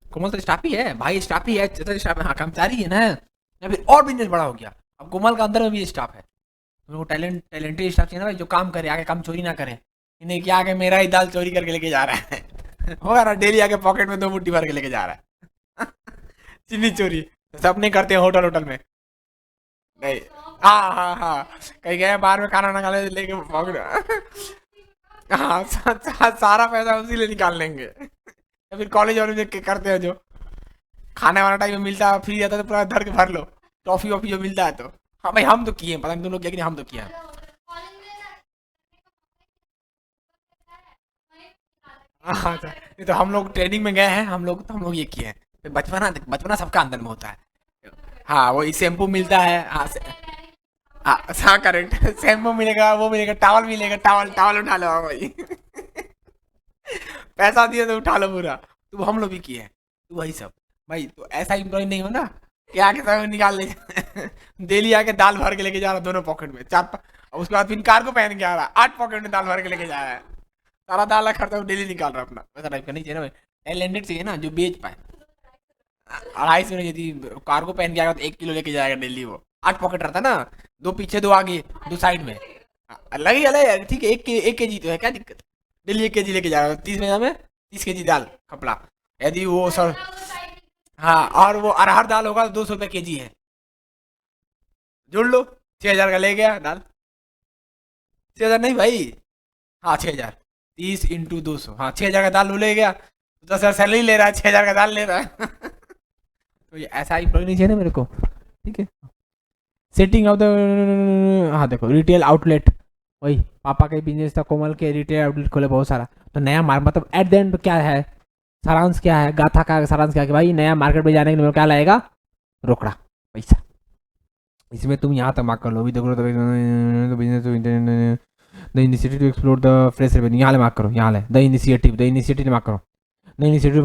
A: कोमल तो स्टाफ ही है, भाई स्टाफ ही है, चाचा स्टाफ है, हाँ कर्मचारी है ना, या फिर और बिजनेस बड़ा हो गया, अब कोमल का अंदर में भी स्टाफ है। तुम लोग टैलेंटेड स्टाफ चाहिए ना भाई, जो काम करे, आगे काम चोरी ना करे, इन्हें क्या आगे मेरा ही दाल चोरी करके लेके जा रहा है। होगा ना, डेली आके पॉकेट में 2 मुट्ठी भर के लेके जा रहा है। चीनी चोरी सब नहीं करते हैं होटल होटल में। नहीं, हाँ हाँ हाँ, कहीं गए बाहर में खाना ना खा ले लेके पॉकेट। हाँ, सारा पैसा उसी ले निकाल लेंगे। या फिर कॉलेज वाले जो करते हैं, जो खाने वाला टाइम में मिलता है फ्री आता है तो पूरा धर के भर लो, टॉफी वॉफी जो मिलता है तो। हाँ भाई हम तो किए हैं, पता नहीं तुम लोग किया कि नहीं, हम तो किया है। हाँ अच्छा, नहीं तो हम लोग ट्रेनिंग में गए हैं, हम लोग ये किए हैं। फिर बचपना बचपना सबका अंदर में होता है। हाँ वही शैम्पू मिलता है, हाँ हाँ हाँ करेक्ट। शैम्पू मिलेगा, वो मिलेगा, टावल मिलेगा, टावल टावल उठा लो हाँ भाई। पैसा दिया तो उठा लो पूरा। तो हम लोग भी किए हैं, तो वही सब। भाई तो ऐसा इम्प्लॉय नहीं हो ना कि आके सब निकाल ले। डेली आके दाल भर के लेके जा रहा दोनों पॉकेट में, और उसके बाद फिर कार को पहन के आ रहा 8 पॉकेट में दाल भर के लेके जा रहा है, सारा दाल का खर्चा डेली निकाल रहा है अपना। वैसा टाइप का नहीं चाहिए ना भाई, टैलेंटेड चाहिए ना जो बेच पाए। 250 में यदि कार को पहन के आएगा तो 1 किलो लेके जाएगा डेली, वो 8 पॉकेट रहता ना, 2 पीछे 2 आगे 2 साइड में। अलग ही अलग है, ठीक है, 1 केजी तो है, क्या दिक्कत। डेली 1 केजी लेके जाएगा, 30 में 30 केजी दाल खपड़ा, यदि वो सर। हाँ, और वो अरहर दाल होगा तो 200 रुपये केजी है, जोड़ लो, 6,000 का ले गया दाल। 6,000 नहीं भाई, हाँ 6,000, 30 × 200, हाँ 6,000 का दाल वो ले गया, 10,000 सैलरी ले रहा है, 6,000 का दाल ले रहा है। तो ये ऐसा ही नहीं चाहिए ना मेरे को, ठीक है। सेटिंग ऑफ द, हाँ देखो रिटेल आउटलेट, वही पापा का बिजनेस था, कोमल के रिटेल आउटलेट खोले बहुत सारा। तो नया मतलब एट द एंड क्या है, सारांश क्या है, गाथा का सारांश क्या है कि भाई नया मार्केट में जाने के लिए क्या लाएगा, रोकड़ा पैसा। इसमें तुम यहाँ तक मार्क कर लो, अभी देखो तो business the initiative to explore the fresh revenue, यहाँ ले मार्क करो, यहाँ ले द इनिशिएटिव मार्क करो, द इनिशिएटिव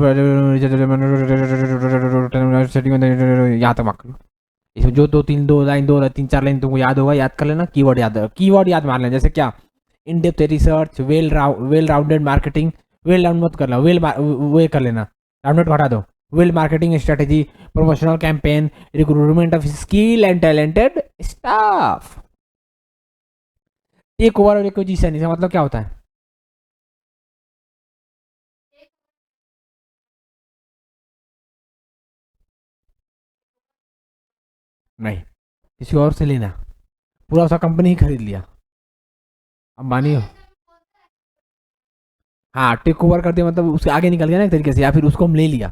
A: यहाँ तक मार्क करो। इसमें जो 2 3 4 लाइन तुमको याद होगा, याद कर लेना, कीवर्ड याद मार लेना, जैसे क्या, in depth research, well rounded marketing, well round मत कर लो, वे कर लेना, राउंडेड हटा दो, well marketing strategy, promotional campaign, recruitment of skill and talented staff, take over और एक्विजिशन, इसका मतलब क्या होता है? नहीं, किसी और से लेना, पूरा उसका कंपनी ही खरीद लिया। अंबानी हो, हाँ टेक ओवर कर दिया मतलब उसके आगे निकल गया ना एक तरीके से, या फिर उसको हम ले लिया।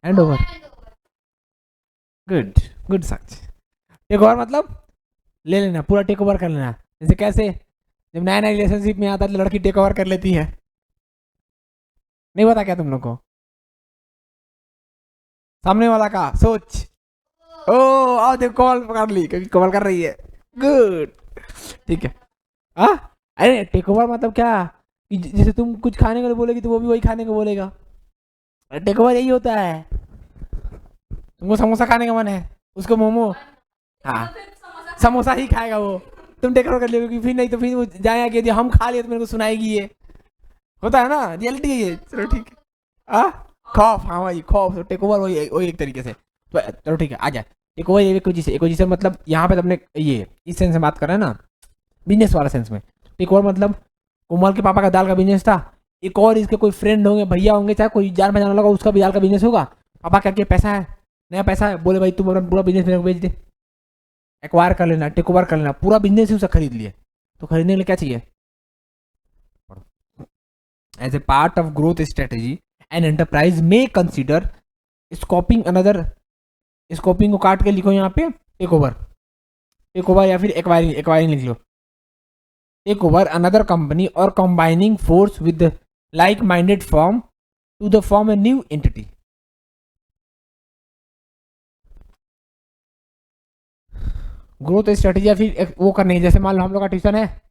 A: हैंड ओवर, गुड, गुड सच। टेक ओवर मतलब ले लेना, पूरा टेक ओवर कर लेना। जैसे कैसे, जब नया नया रिलेशनशिप में आता है तो लड़की टेक ओवर कर लेती है, नहीं पता क्या तुम लोग को? सामने वाला का सोच, ओ आओ देखो कॉल पकड़ ली क्योंकि कॉल कर रही है, गुड, ठीक है। हाँ, अरे टेक ओवर मतलब क्या, कि जैसे तुम कुछ खाने को बोलेगी तो वो भी वही खाने को बोलेगा। टेक ओवर यही होता है, तुमको समोसा खाने का मन है, उसको मोमो, हाँ समोसा ही खाएगा वो, तुम टेक ओवर कर लोगे, फिर नहीं तो फिर वो जाएगा कि यदि हम खा लिए तो मेरे को सुनाएगी ये, होता है ना, रियलिटी है ये। चलो ठीक है, हाँ खौफ, हाँ भाई खौफ, तो टेक ओवर वही वही एक तरीके से। तो चलो ठीक है, आ जाए। टेक ओवर ये कुछ इक्विजिशन मतलब यहाँ पे तो अपने ये इस सेंस में बात कर रहे हैं ना, बिजनेस वाला सेंस में। टेक ओवर मतलब कोमल के पापा का दाल का बिजनेस था, एक और इसके कोई फ्रेंड होंगे, भैया होंगे, चाहे कोई जान पहचान लगा, उसका भी दाल का बिजनेस होगा। पापा क्या क्या पैसा है, नया पैसा है, बोले भाई तुम अपना पूरा बिजनेस मेरे को बेच दे, एक्वायर कर लेना, टेक ओवर कर लेना, पूरा बिजनेस ही उसका खरीद लिए। तो खरीदने के लिए क्या चाहिए? As a part of growth strategy an enterprise में कंसिडर स्कोपिंग अनदर, स्कोपिंग को काट के लिखो यहाँ पे टेक ओवर, टेक ओवर या फिर एक्वायरिंग, एक्वायरिंग लिख लो। टेक ओवर अनदर कंपनी और combining force with like minded form to the form a new entity. Growth strategy या फिर वो करनी है, जैसे मान लो हम लोग का ट्यूशन है,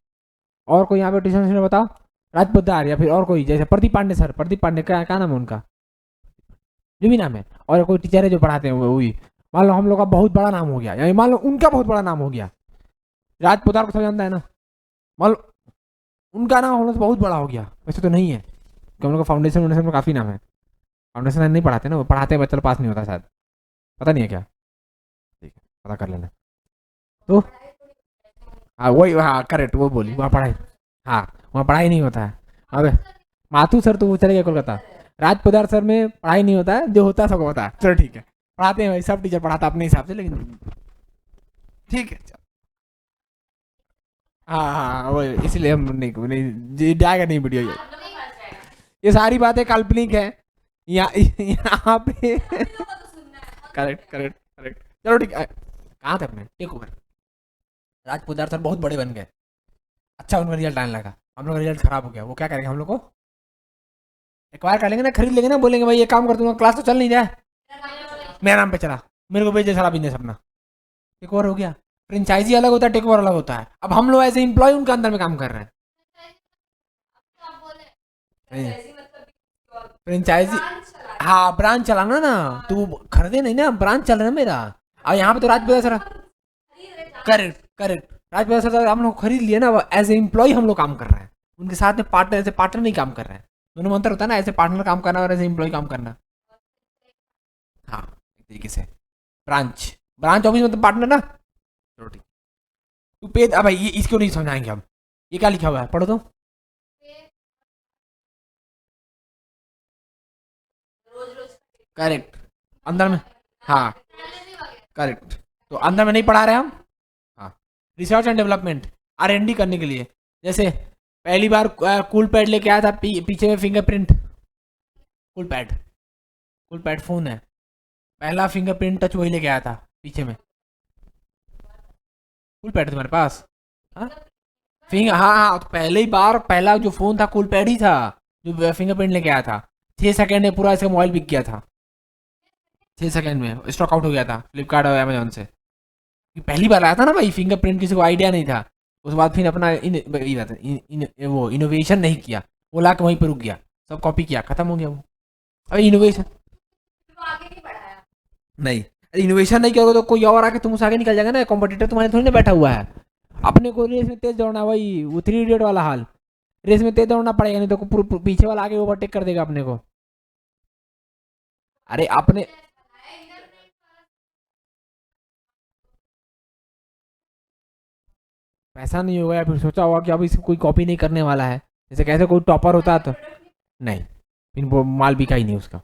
A: और कोई यहाँ पे ट्यूशन से बताओ, राजपुतार, या फिर और कोई जैसे प्रदीप पांडे सर, प्रदीप पांडे क्या क्या नाम है उनका, जो भी नाम है, और कोई टीचर है जो पढ़ाते हैं वो भी, मान लो हम लोग का बहुत बड़ा नाम हो गया, यानी मान लो उनका बहुत बड़ा नाम हो गया, राजपुतार को सब जानता है ना, मान लो उनका नाम हम लोग बहुत बड़ा हो गया, वैसे तो नहीं है क्योंकि हम लोग का फाउंडेशन वाउंडेशन में काफ़ी नाम है, फाउंडेशन नहीं पढ़ाते ना, वो पढ़ाते हैं बच्चा पास नहीं होता शायद, पता नहीं है क्या, ठीक है पता कर लेना। तो हाँ वही, हाँ करेक्ट, वो बोली वहाँ पढ़ाई, हाँ वहाँ पढ़ाई नहीं होता है। अबे माथु सर तो वो चले गए कोलकाता, राजपुदार सर में पढ़ाई नहीं होता है, जो होता है सबको होता है, चलो ठीक है, पढ़ाते हैं भाई, सब टीचर पढ़ाता है अपने हिसाब से, लेकिन ठीक है चलो। हाँ हाँ वो इसलिए हम नहीं, नहीं जाएगा नहीं वीडियो ये सारी बातें काल्पनिक है, यहाँ पे करेक्ट करेक्ट करेक्ट, चलो ठीक है, कहाँ थे अपने, टेक ओवर, राजपुदार सर बहुत बड़े बन गए, अच्छा उनका रिजल्ट आने लगा, हम लोग का रिजल्ट खराब हो गया, वो क्या करेंगे हम लोग को, एक्वायर कर लेंगे ना, खरीद लेंगे ना, बोलेंगे भाई ये काम कर दूंगा, क्लास तो चल नहीं जाए, मेरा नाम पे चला, मेरे को भेज दे सारा बिजनेस अपना, टेक ओवर हो गया। फ्रेंचाइजी अलग होता है, टेक ओवर अलग होता है, अब हम लोग एज ए एम्प्लॉय उनके अंदर में काम कर रहे हैं। फ्रेंचाइजी, हाँ ब्रांच चलाना ना, तो वो खरीदे नहीं ना, ब्रांच चल रहा है मेरा, और यहाँ पे तो Rajpura sir, correct correct, Rajpura sir हम लोग खरीद लिए ना, एज ए एम्प्लॉय हम लोग काम कर रहे हैं, उनके साथ में पार्टनर, ऐसे पार्टनर नहीं काम कर रहे हैं, दोनों में अंतर होता है ना, ऐसे पार्टनर काम करना और ऐसे एम्प्लॉय काम करना। हाँ एक तरीके से ब्रांच, ब्रांच ऑफिस मतलब पार्टनर ना, चलो ठीक, तू पे अब भाई ये इसको नहीं समझाएंगे हम, ये क्या लिखा हुआ है पढ़ो तो, करेक्ट, अंदर में, हाँ करेक्ट, तो अंदर में नहीं पढ़ा रहे हम, हाँ रिसर्च एंड डेवलपमेंट, R&D करने के लिए, जैसे पहली बार कूल पैड लेके आया था, पीछे में fingerprint, cool pad, cool pad phone है, पहला फिंगरप्रिंट टच वही लेके आया था पीछे में, कूल पैड तुम्हारे पास, हाँ फिंगर, हाँ हाँ तो पहले ही बार पहला जो फोन था कूल पैड ही था, जो फिंगरप्रिंट लेके आया था, 6 सेकंड में पूरा इसका मोबाइल बिक गया था, 6 सेकंड में स्टॉक आउट हो गया था फ्लिपकार्ट और अमेजोन से, पहली बार आया था ना भाई, फिंगरप्रिंट किसी को आइडिया नहीं था, उसके बाद फिर अपना वो इनोवेशन नहीं किया, वो ला के वहीं पर रुक गया, सब कॉपी किया, खत्म हो गया वो, अभी इनोवेशन नहीं, इनोवेशन नहीं करोगे तो कोई और आके तुमसे आगे निकल जाएगा ना, कॉम्पिटिटर तुम्हारे थोड़ी ना बैठा हुआ है, अपने को रेस में तेज दौड़ना, वही वो 3 इडियट वाला हाल, रेस में तेज दौड़ना पड़ेगा, नहीं तो पीछे वाला आगे ओवरटेक कर देगा अपने को। अरे आपने पैसा नहीं होगा या फिर सोचा होगा कि अब इसको कोई कॉपी नहीं करने वाला है, जैसे कैसे कोई टॉपर होता तो नहीं, फिर वो माल बिका ही नहीं उसका,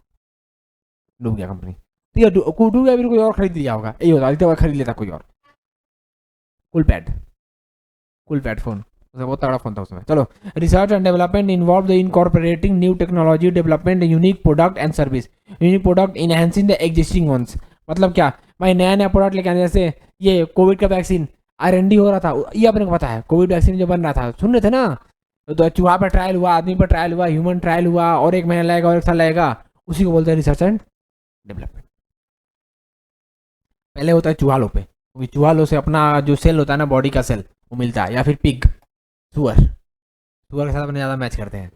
A: डूब गया कंपनी। ठीक है, डूब गया, फिर कोई और खरीद लिया होगा, यही होता, आदित्य खरीद लेता कोई और। Cool pad, cool pad phone, उसमें बहुत तगड़ा फोन था उसमें। चलो, research and development involve the incorporating new technology development unique product and service, unique product enhancing the existing ones. मतलब क्या भाई, नया नया प्रोडक्ट लेके आने, जैसे ये कोविड का वैक्सीन R&D हो रहा था, ये अपने को पता है, कोविड वैक्सीन जो बन रहा था, सुन रहे थे ना, तो चूहा पर ट्रायल हुआ, आदमी पर ट्रायल हुआ, ह्यूमन ट्रायल हुआ, और 1 महीना लगेगा और 1 साल लगेगा, उसी को बोलते हैं रिसर्च एंड डेवलपमेंट। पहले होता है चूहालों पे, क्योंकि चूहालों से अपना जो सेल होता है ना, बॉडी का सेल, वो मिलता है, या फिर पिग, सुअर, सुअर के साथ अपने ज़्यादा मैच करते हैं।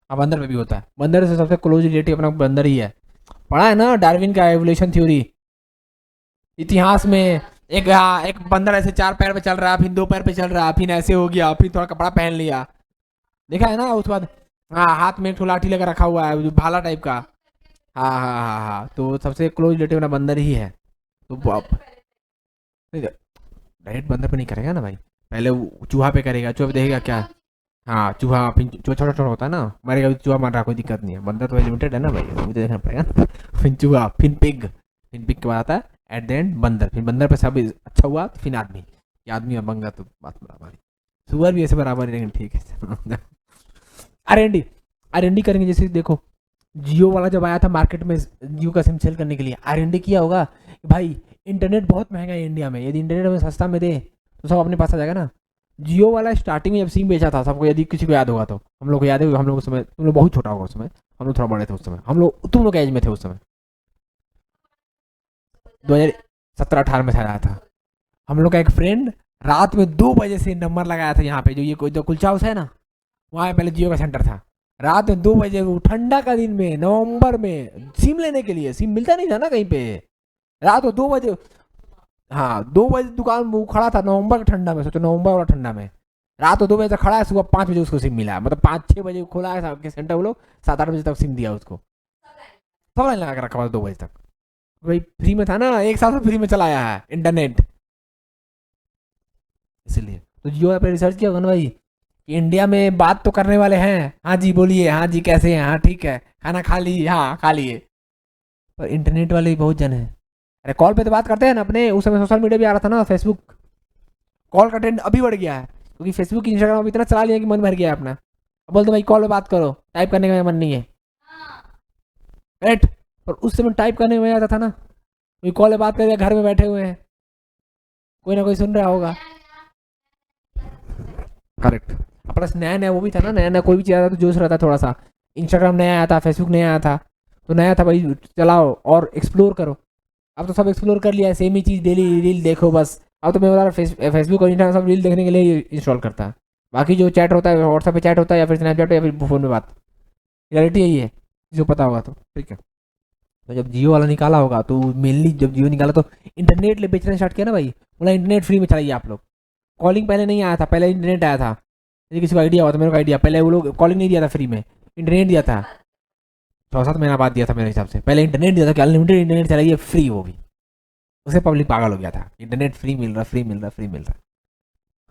A: अब बंदर पे भी होता है, बंदर से सबसे क्लोज रिलेटिव अपना बंदर ही है। पढ़ा है ना डार्विन का एवोल्यूशन थ्योरी, इतिहास में। एक, हाँ, एक बंदर ऐसे 4 पैर पे चल रहा, फिर 2 पैर पे चल रहा, फिर ऐसे हो गया, फिर थोड़ा कपड़ा पहन लिया, देखा है ना, उसके बाद हाँ, हाथ में एक ठो लाठी लेकर रखा हुआ है, जो भाला टाइप का। हाँ हाँ हाँ हाँ, तो सबसे क्लोज रिलेटिव ना बंदर ही है। तो डायरेक्ट बंदर पे नहीं करेगा ना भाई, पहले वो चूहा पे करेगा, चूहा पे देखेगा क्या। हाँ, चूहा, फिर चूहा छोटा छोटा होता है ना, मरेगा भी चूहा, मर रहा, कोई दिक्कत नहीं है, बंदर तो लिमिटेड है ना भाई, वो तो देखना पड़ेगा। फिर चूहा, फिर पिग, फिर पिग के बाद आता है एट द एंड बंदर, फिर बंदर पे सब अच्छा हुआ तो फिर आदमी, ये आदमी अब बन गया तो बात बराबर है। सुअर भी ऐसे बराबर ही, लेकिन ठीक है। R&D, R&D करेंगे, जैसे देखो जियो वाला जब आया था मार्केट में, जियो का सिम सेल करने के लिए R&D किया होगा कि भाई इंटरनेट बहुत महंगा है इंडिया में, यदि इंटरनेट हमें सस्ता में दे तो सब अपने पास आ जाएगा ना। जियो वाला स्टार्टिंग में जब सिम बेचा था सबको, यदि किसी को याद होगा तो, हम लोग को याद है, हम लोग उस समय, तुम लोग बहुत छोटा होगा उस समय, हम लोग थोड़ा बड़े थे उस समय, हम लोग तुम लोग एज में थे उस समय, 2017-18 में शायद आया था। हम लोग का एक फ्रेंड रात में 2 बजे से नंबर लगाया था यहाँ पे, जो ये कोई जो कुलचा हाउस है ना, वहाँ पहले जियो का सेंटर था। रात में 2 बजे, वो ठंडा का दिन में, नवंबर में, सिम लेने के लिए, सिम मिलता नहीं था ना कहीं पे, रात को 2 बजे, हाँ 2 बजे दुकान वो खड़ा था, नवंबर का ठंडा में, सोचो नवंबर वाला ठंडा में, रात को 2 बजे तक खड़ा है, सुबह 5 बजे उसको सिम मिला, मतलब 5-6 बजे खोला है सेंटर, वो लोग 7-8 बजे तक सिम दिया उसको, सब लाइन लगा के रखा हुआ 2 बजे तक। भाई फ्री में था ना, 1 साल से फ्री में चलाया है इंटरनेट, इसलिए तो जियो पे रिसर्च किया होगा ना भाई, कि इंडिया में बात तो करने वाले हैं, हाँ जी बोलिए, हाँ जी कैसे हैं, हाँ ठीक है, खाना खा ली, हाँ खा लिए, पर इंटरनेट वाले भी बहुत जन हैं। अरे कॉल पे तो बात करते हैं ना अपने, उस समय सोशल मीडिया भी आ रहा था ना, फेसबुक, कॉल का ट्रेंड अभी बढ़ गया है, क्योंकि फेसबुक इंस्टाग्राम अब इतना चला लिया कि मन भर गया है अपना। अब बोलते भाई कॉल पे बात करो, टाइप करने का मन नहीं है, राइट। और उस समय टाइप करने में आता था ना, कोई कॉल पे बात कर, घर में बैठे हुए हैं, कोई ना कोई सुन रहा होगा, करेक्ट। प्लस नया नया वो भी था ना, नया नया कोई भी चीज़ आता तो जोश रहता थोड़ा सा, इंस्टाग्राम नया आया था, फेसबुक नया आया था, तो नया था भाई, चलाओ और एक्सप्लोर करो। अब तो सब एक्सप्लोर कर लिया है, सेम ही चीज़ डेली रील देखो बस। अब तो मैं बता रहा, फेसबुक और इंस्टाग्राम सब रील देखने के लिए इंस्टॉल करता है, बाकी जो चैट होता है व्हाट्सएप पे चैट होता है, या फिर स्नैपचैट या फिर फोन में बात, रियलिटी यही है, जो पता होगा तो ठीक है। तो जब जियो वाला निकाला होगा, तो मेनली जब जियो निकाला तो इंटरनेट ले बेचना स्टार्ट किया ना भाई, बोला इंटरनेट फ्री में चलाइए आप लोग। कॉलिंग पहले नहीं आया था, पहले इंटरनेट आया था, यदि किसी को आइडिया हुआ तो, मेरे को आइडिया, पहले वो लोग कॉलिंग नहीं दिया था फ्री में, इंटरनेट दिया था, 6-7 महीना बाद दिया था मेरे हिसाब से, पहले इंटरनेट दिया था कि अनलिमिटेड इंटरनेट चलाइए फ्री, वो भी उसे पब्लिक पागल हो गया था, इंटरनेट फ्री मिल रहा, फ्री मिल रहा, फ्री मिल रहा।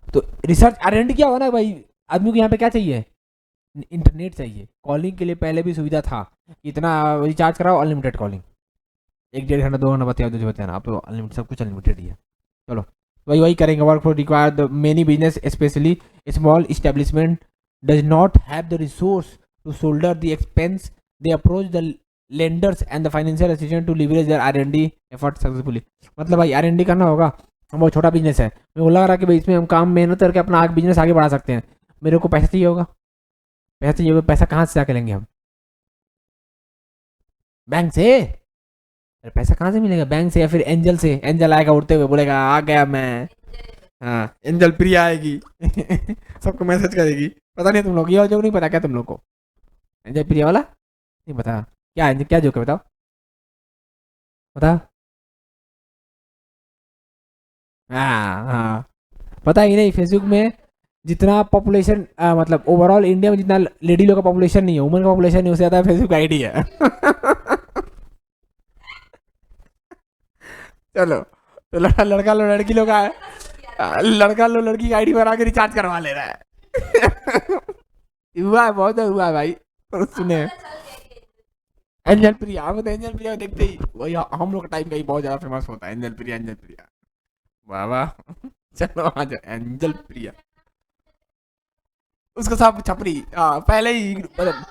A: तो रिसर्च R&D क्या हुआ ना भाई, आदमी को यहाँ पे क्या चाहिए, इंटरनेट चाहिए। कॉलिंग के लिए पहले भी सुविधा था, इतना रिचार्ज कराओ अनलिमिटेड कॉलिंग, 1-1.5 घंटा 2 घंटा बताया, जो बताया, अब तो अनलिमिटेड, सब कुछ अनलिमिटेड ही है। चलो वही वही करेंगे, work for require the many business specially small establishment does not have the resource to shoulder the expense, they approach the lenders and the financial institution to leverage their R&D effort successfully. मतलब भाई R&D करना होगा, हम बहुत छोटा business है, मेरे को लग रहा है कि भाई इसमें हम काम मेहनत करके अपना बिजनेस आगे बढ़ा सकते हैं, मेरे को पैसा चाहिए होगा, पैसा चाहिए होगा, पैसा कहाँ से जाके लेंगे हम, बैंक से, अरे पैसा कहाँ से मिलेगा, बैंक से या फिर एंजल से, एंजल आएगा उड़ते हुए बोलेगा आ गया मैं, हाँ एंजल प्रिया आएगी, सबको मैसेज करेगी। पता नहीं तुम लोग, ये जोक नहीं पता क्या तुम लोग को, एंजल प्रिया वाला नहीं पता, क्या एंजल, क्या जोक है बताओ, बता। हाँ हाँ, पता ही नहीं, फेसबुक में जितना पॉपुलेशन, मतलब ओवरऑल इंडिया में जितना लेडी लोग का पॉपुलेशन नहीं है, वुमन का पॉपुलेशन नहीं, उससे ज़्यादा फेसबुक आईडी है। चलो, तो लड़का लो लड़की लोग का लड़का लो लड़की की आईडी बना के रिचार्ज करवा ले रहा है। हुआ है, बहुत हुआ है भाई। और सुने एंजल प्रिया, हम तो एंजल प्रिया को देखते ही वही हम लोग का टाइम का ही बहुत ज्यादा फेमस होता है, एंजल प्रिया एंजल प्रिया। वाह वाह। चलो आ जाओ एंजल प्रिया। उसका सब छपरी, हाँ पहले ही मतलब,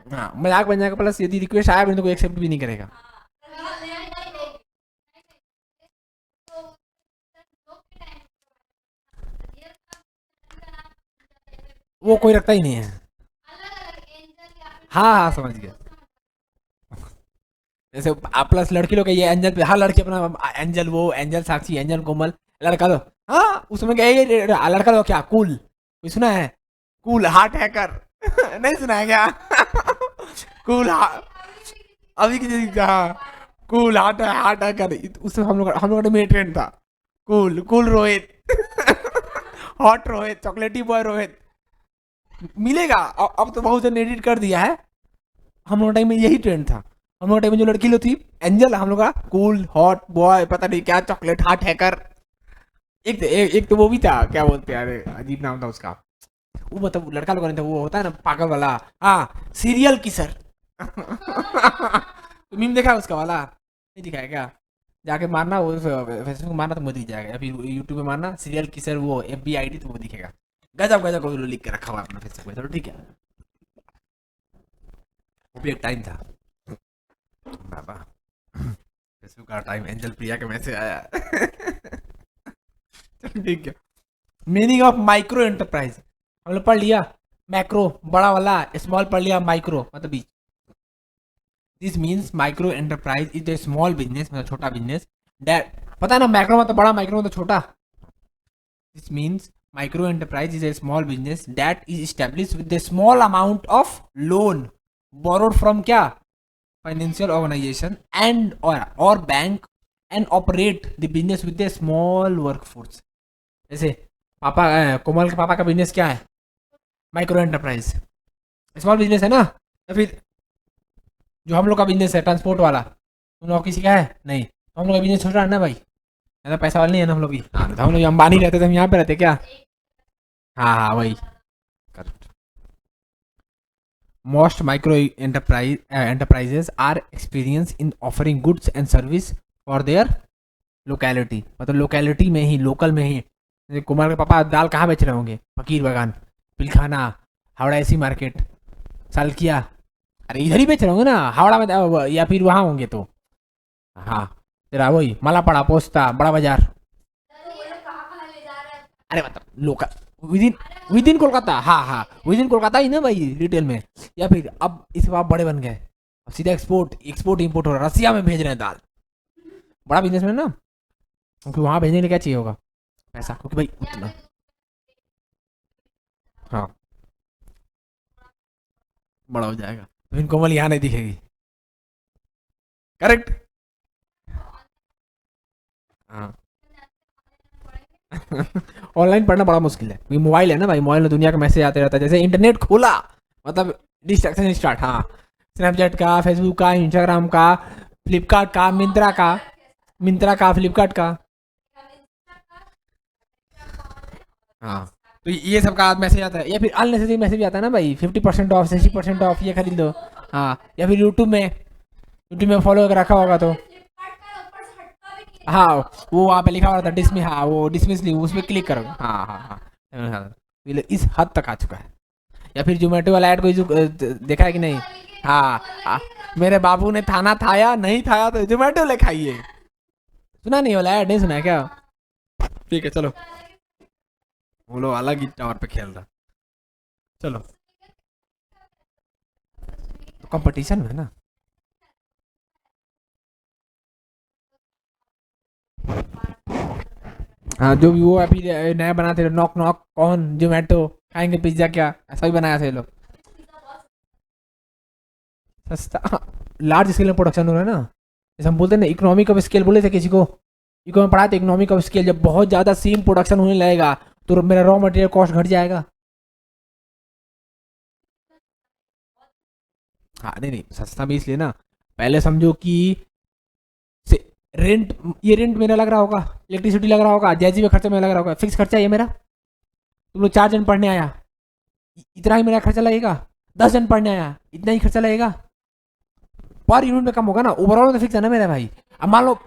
A: हाँ मजाक बन जाएगा, प्लस यदि रिक्वेस्ट आया तो कोई एक्सेप्ट भी नहीं करेगा। वो कोई रखता ही नहीं है। हाँ हाँ समझ गया। जैसे प्लस लड़की लोग का ये एंजल पे, हर लड़की अपना एंजल, वो एंजल साक्षी, एंजल कोमल, लड़का दो, हाँ उसमें क्या ये लड़का दो क्या कूल, कोई सुना है? Cool heart hacker. नहीं सुना है क्या? कूल अभी की चीज, हाँ कूल हार्ट हार्ट हैकर, उसमें हम लोग का मेन ट्रेंड था। Cool cool Rohit. Hot Rohit, चॉकलेटी बॉय रोहित। मिलेगा अब तो बहुत जन एडिट कर दिया है। हम लोग टाइम में यही ट्रेंड था। हम लोग टाइम में जो लड़की लोग थी एंजल, हम लोग का कूल हॉट बॉय, पता नहीं क्या चॉकलेट हार्ट हैकर। एक तो वो भी था, क्या बोलते हैं, अरे अजीब नाम था उसका, वो मतलब लड़का लोग नहीं था, वो होता है ना पागल वाला, हाँ सीरियल किसर। तो मीम देखा उसका वाला? नहीं दिखाया क्या? जाके मारना वो फेसबुक मारना तो मुझे दिख जाएगा, या फिर यूट्यूब में मारना सीरियल किसर, वो FBI ID तो वो दिखेगा। गजब गजब को लिख के रखा हुआ अपना फेसबुक पे, चलो ठीक है। वो भी एक टाइम था बाबा। फेसबुक का टाइम, एंजल प्रिया का मैसेज आया। चलो ठीक है। मीनिंग ऑफ माइक्रो एंटरप्राइज हम लोग पढ़ लिया। मैक्रो बड़ा वाला, स्मॉल पढ़ लिया, माइक्रो मतलब बीच। This means micro enterprise is a small business, मतलब छोटा बिजनेस। दैट पता है ना, मैक्रो मतलब बड़ा, माइक्रो मतलब छोटा। This means micro enterprise is a small business that is established with A small amount of loan borrowed from क्या, फाइनेंशियल ऑर्गेनाइजेशन एंड और bank, and operate the business with A small workforce. जैसे पापा कोमल के पापा का business क्या है? Micro enterprise, small business है ना। या फिर जो हम लोग का बिजनेस है ट्रांसपोर्ट वाला, तुम लोग किसी का है नहीं, तो हम लोग का बिजनेस छोटा है ना भाई, ज़्यादा पैसा वाला नहीं है ना हम लोग भी। हाँ तो हम लोग अंबानी रहते थे, हम यहाँ पे रहते क्या? हाँ हाँ वही correct. Most micro enterprises are experience in offering goods and service for their locality, मतलब लोकेलिटी में ही, लोकल में ही। जैसे कुमार के पापा दाल कहाँ बेच रहे होंगे? फकीर बागान, पिलखाना, हावड़ा ऐसी मार्केट, सालकिया, अरे इधर ही बेच रहे होंगे ना हावड़ा में, या फिर वहाँ होंगे तो, हाँ तेरा वही मालापाड़ा, पोस्ता, बड़ा बाजार। अरे मतलब local, with in, with in Kolkata, हाँ हाँ विद इन कोलकाता ही ना भाई रिटेल में। या फिर अब इस बार बड़े बन गए, अब सीधा एक्सपोर्ट एक्सपोर्ट इम्पोर्ट हो रहा है, रसिया में भेज रहे हैं दाल। बड़ा बिजनेस में ना, क्योंकि वहाँ भेजने के लिए क्या चाहिए होगा? पैसा, क्योंकि भाई उतना, हाँ बड़ा हो जाएगा। तो फिर कोमल यहाँ नहीं दिखेगी। करेक्ट। हाँ। ऑनलाइन पढ़ना बड़ा मुश्किल है, क्योंकि मोबाइल है ना भाई, मोबाइल में दुनिया का मैसेज आते रहता है। जैसे इंटरनेट खोला मतलब डिस्ट्रैक्शन स्टार्ट, हाँ स्नैपचैट का, फेसबुक का, इंस्टाग्राम का, फ्लिपकार्ट का, मिंत्रा का फ्लिपकार्ट का, हाँ तो ये सब का मैसेज आता है। या फिर अननेसेसरी मैसेज भी आता है ना भाई, 50% ऑफ, 60% ऑफ, ये खरीद लो। हाँ या फिर यूट्यूब में फॉलो कर रखा होगा तो, हाँ वो वहाँ पे लिखा हुआ था डिसमिस, हाँ वो डिसमिस नहीं, उसमें क्लिक करो, हाँ हाँ हाँ हाँ, ये इस हद तक आ चुका है। या फिर जोमेटो वाला ऐड कोई देखा है कि नहीं? हाँ मेरे बाबू ने थाना थाया नहीं थाया तो जोमेटो ले खाइए, सुना नहीं वाला ऐड, नहीं सुना है क्या? ठीक है चलो, वो लोग अलग ही टावर पे खेल रहा। चलो तो कंपटीशन में है ना। हाँ जो भी वो अभी नया बनाते थे, नॉक नॉक कौन, जोमेटो खाएंगे पिज्जा क्या, ऐसा ही बनाया था ये लोग। सस्ता, लार्ज स्केल में प्रोडक्शन हो रहा है ना। जैसे हम बोलते हैं ना इकोनॉमिक ऑफ स्केल, बोले थे किसी को, इको में पढ़ा था इकोनॉमिक ऑफ स्केल, जब बहुत ज़्यादा सेम प्रोडक्शन होने लगेगा तो मेरा रॉ मटेरियल कॉस्ट घट जाएगा। हाँ नहीं नहीं सस्ता भी इसलिए ना, पहले समझो कि रेंट, ये रेंट मेरा लग रहा होगा, इलेक्ट्रिसिटी लग रहा होगा, जैसी में खर्चा मेरा लग रहा होगा, फिक्स खर्चा ये मेरा। तुम लोग 4 जन पढ़ने आया, इतना ही मेरा खर्चा लगेगा। 10 जन पढ़ने आया, इतना ही खर्चा लगेगा। पर यूनिट में कम होगा ना, ओवरऑल तो फिक्स है ना मेरा भाई। अब मान लो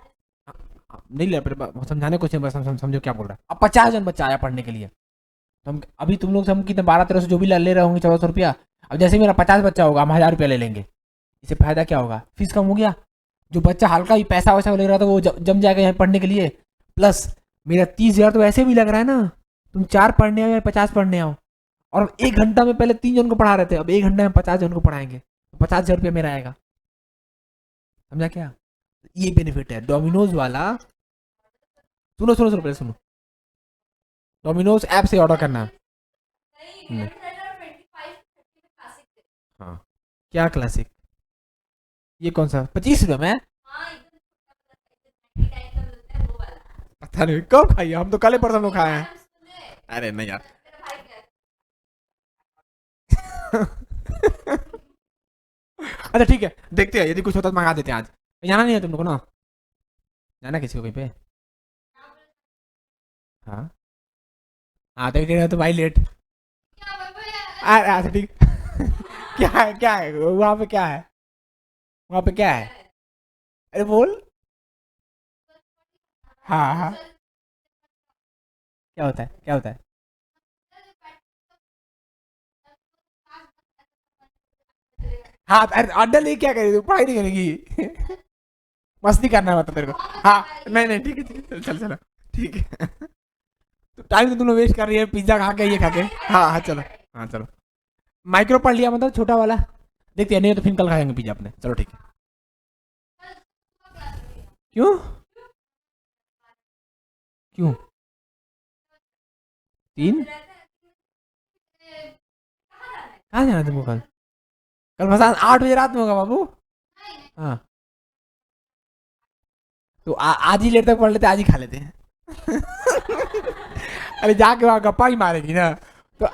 A: नहीं ले, समझाने को समझो क्या बोल रहा है। अब 50 जन बच्चा आया पढ़ने के लिए, तो हम अभी तुम लोग से हम कितने 12-1300 जो भी ले रहे होंगे 1400 रुपया। अब जैसे मेरा 50 बच्चा होगा, हम 1000 रुपया ले लेंगे। इससे फायदा क्या होगा, फीस कम हो गया। जो बच्चा हल्का ही पैसा वैसा ले रहा था वो जम जाएगा यहाँ पढ़ने के लिए। प्लस मेरा 30,000 तो ऐसे भी लग रहा है ना। तुम 4 पढ़ने आओ या 50 पढ़ने आओ, और 1 घंटा में पहले 3 जन को पढ़ा रहे थे, अब 1 घंटा में 50 जन को पढ़ाएंगे, 50,000 रुपया मेरा आएगा। समझा क्या, ये बेनिफिट है डोमिनोज वाला। सुनो सुनो सुनो पहले सुनो, डोमिनोज ऐप से ऑर्डर करना है। हाँ, क्या क्लासिक, ये कौन सा 25 रुपये में? पता नहीं कब खाई, हम तो कल ही परसों लोग खाए हैं। अरे नहीं यार अच्छा ठीक है, देखते हैं यदि कुछ होता तो मंगा देते हैं। आज जाना नहीं है तुम लोग को ना, जाना किसी को कहीं पे? हाँ हाँ, देखते तो भाई लेट। अच्छा ठीक क्या है वहाँ पे, क्या है वहाँ पे, क्या है? अरे बोल। हाँ हाँ, क्या होता है, क्या होता है? हाँ अरे अड्डा ले, क्या करेगी, पढ़ाई नहीं करेगी मस्ती करना है मतलब तेरे को। हाँ नहीं नहीं ठीक है ठीक है, चल चलो ठीक है तो टाइम तो तुम लोग वेस्ट कर रही है, पिज्जा खा के ये खा के। हाँ हाँ चलो, हाँ चलो। माइक्रो पढ़ लिया मतलब छोटा वाला, देखते हैं नहीं तो फिर कल खाएंगे पिज्जा अपने। चलो ठीक है। क्यों क्यों 3? कहाँ जाना है तुमको कल? कल मसान 8 बजे रात में होगा बाबू। हाँ तो आज ही लेट तक पढ़ लेते, आज ही खा लेते हैं अरे जाके वहाँ गप्पा ही मारेगी ना तो।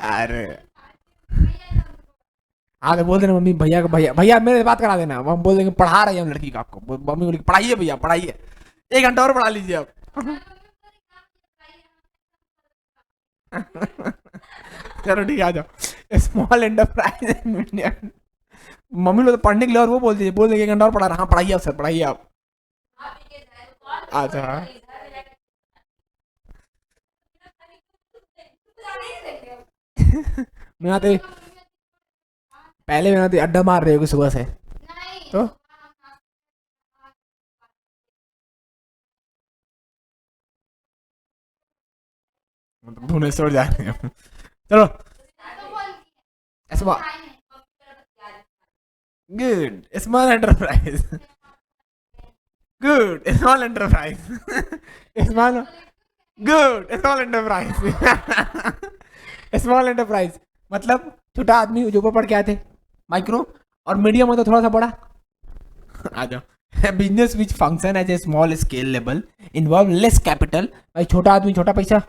A: अरे हाँ तो बोल देना मम्मी भैया को, भैया भैया मेरे से बात करा देना, हम बोल देंगे पढ़ा रहे हैं हम लड़की को आपको। मम्मी बोलेगी पढ़ाइए भैया पढ़ाइए, 1 घंटा और पढ़ा लीजिए आप चलो ठीक है आ जाओ। स्मॉल एंटरप्राइज इंडिया, मम्मी लोग तो पढ़ने के लिए और वो बोल देंगे 1 घंटा और पढ़ा रहा। हाँ पढ़ाइए आप सर, पढ़ाइए आप। अच्छा हाँ। मैं आते पहले मैं आते अड्डा मार रहे हो सुबह से तो। मतलब भुवनेश्वर जा रहे हैं चलो। Small good small enterprise, good small enterprise small good small enterprise small enterprise मतलब छोटा आदमी जो ऊपर पढ़ के आए थे। माइक्रो और मीडियम मतलब थोड़ा सा बड़ा। आ जाओ। Business which function as a small scale level involve less capital, भाई छोटा आदमी छोटा पैसा,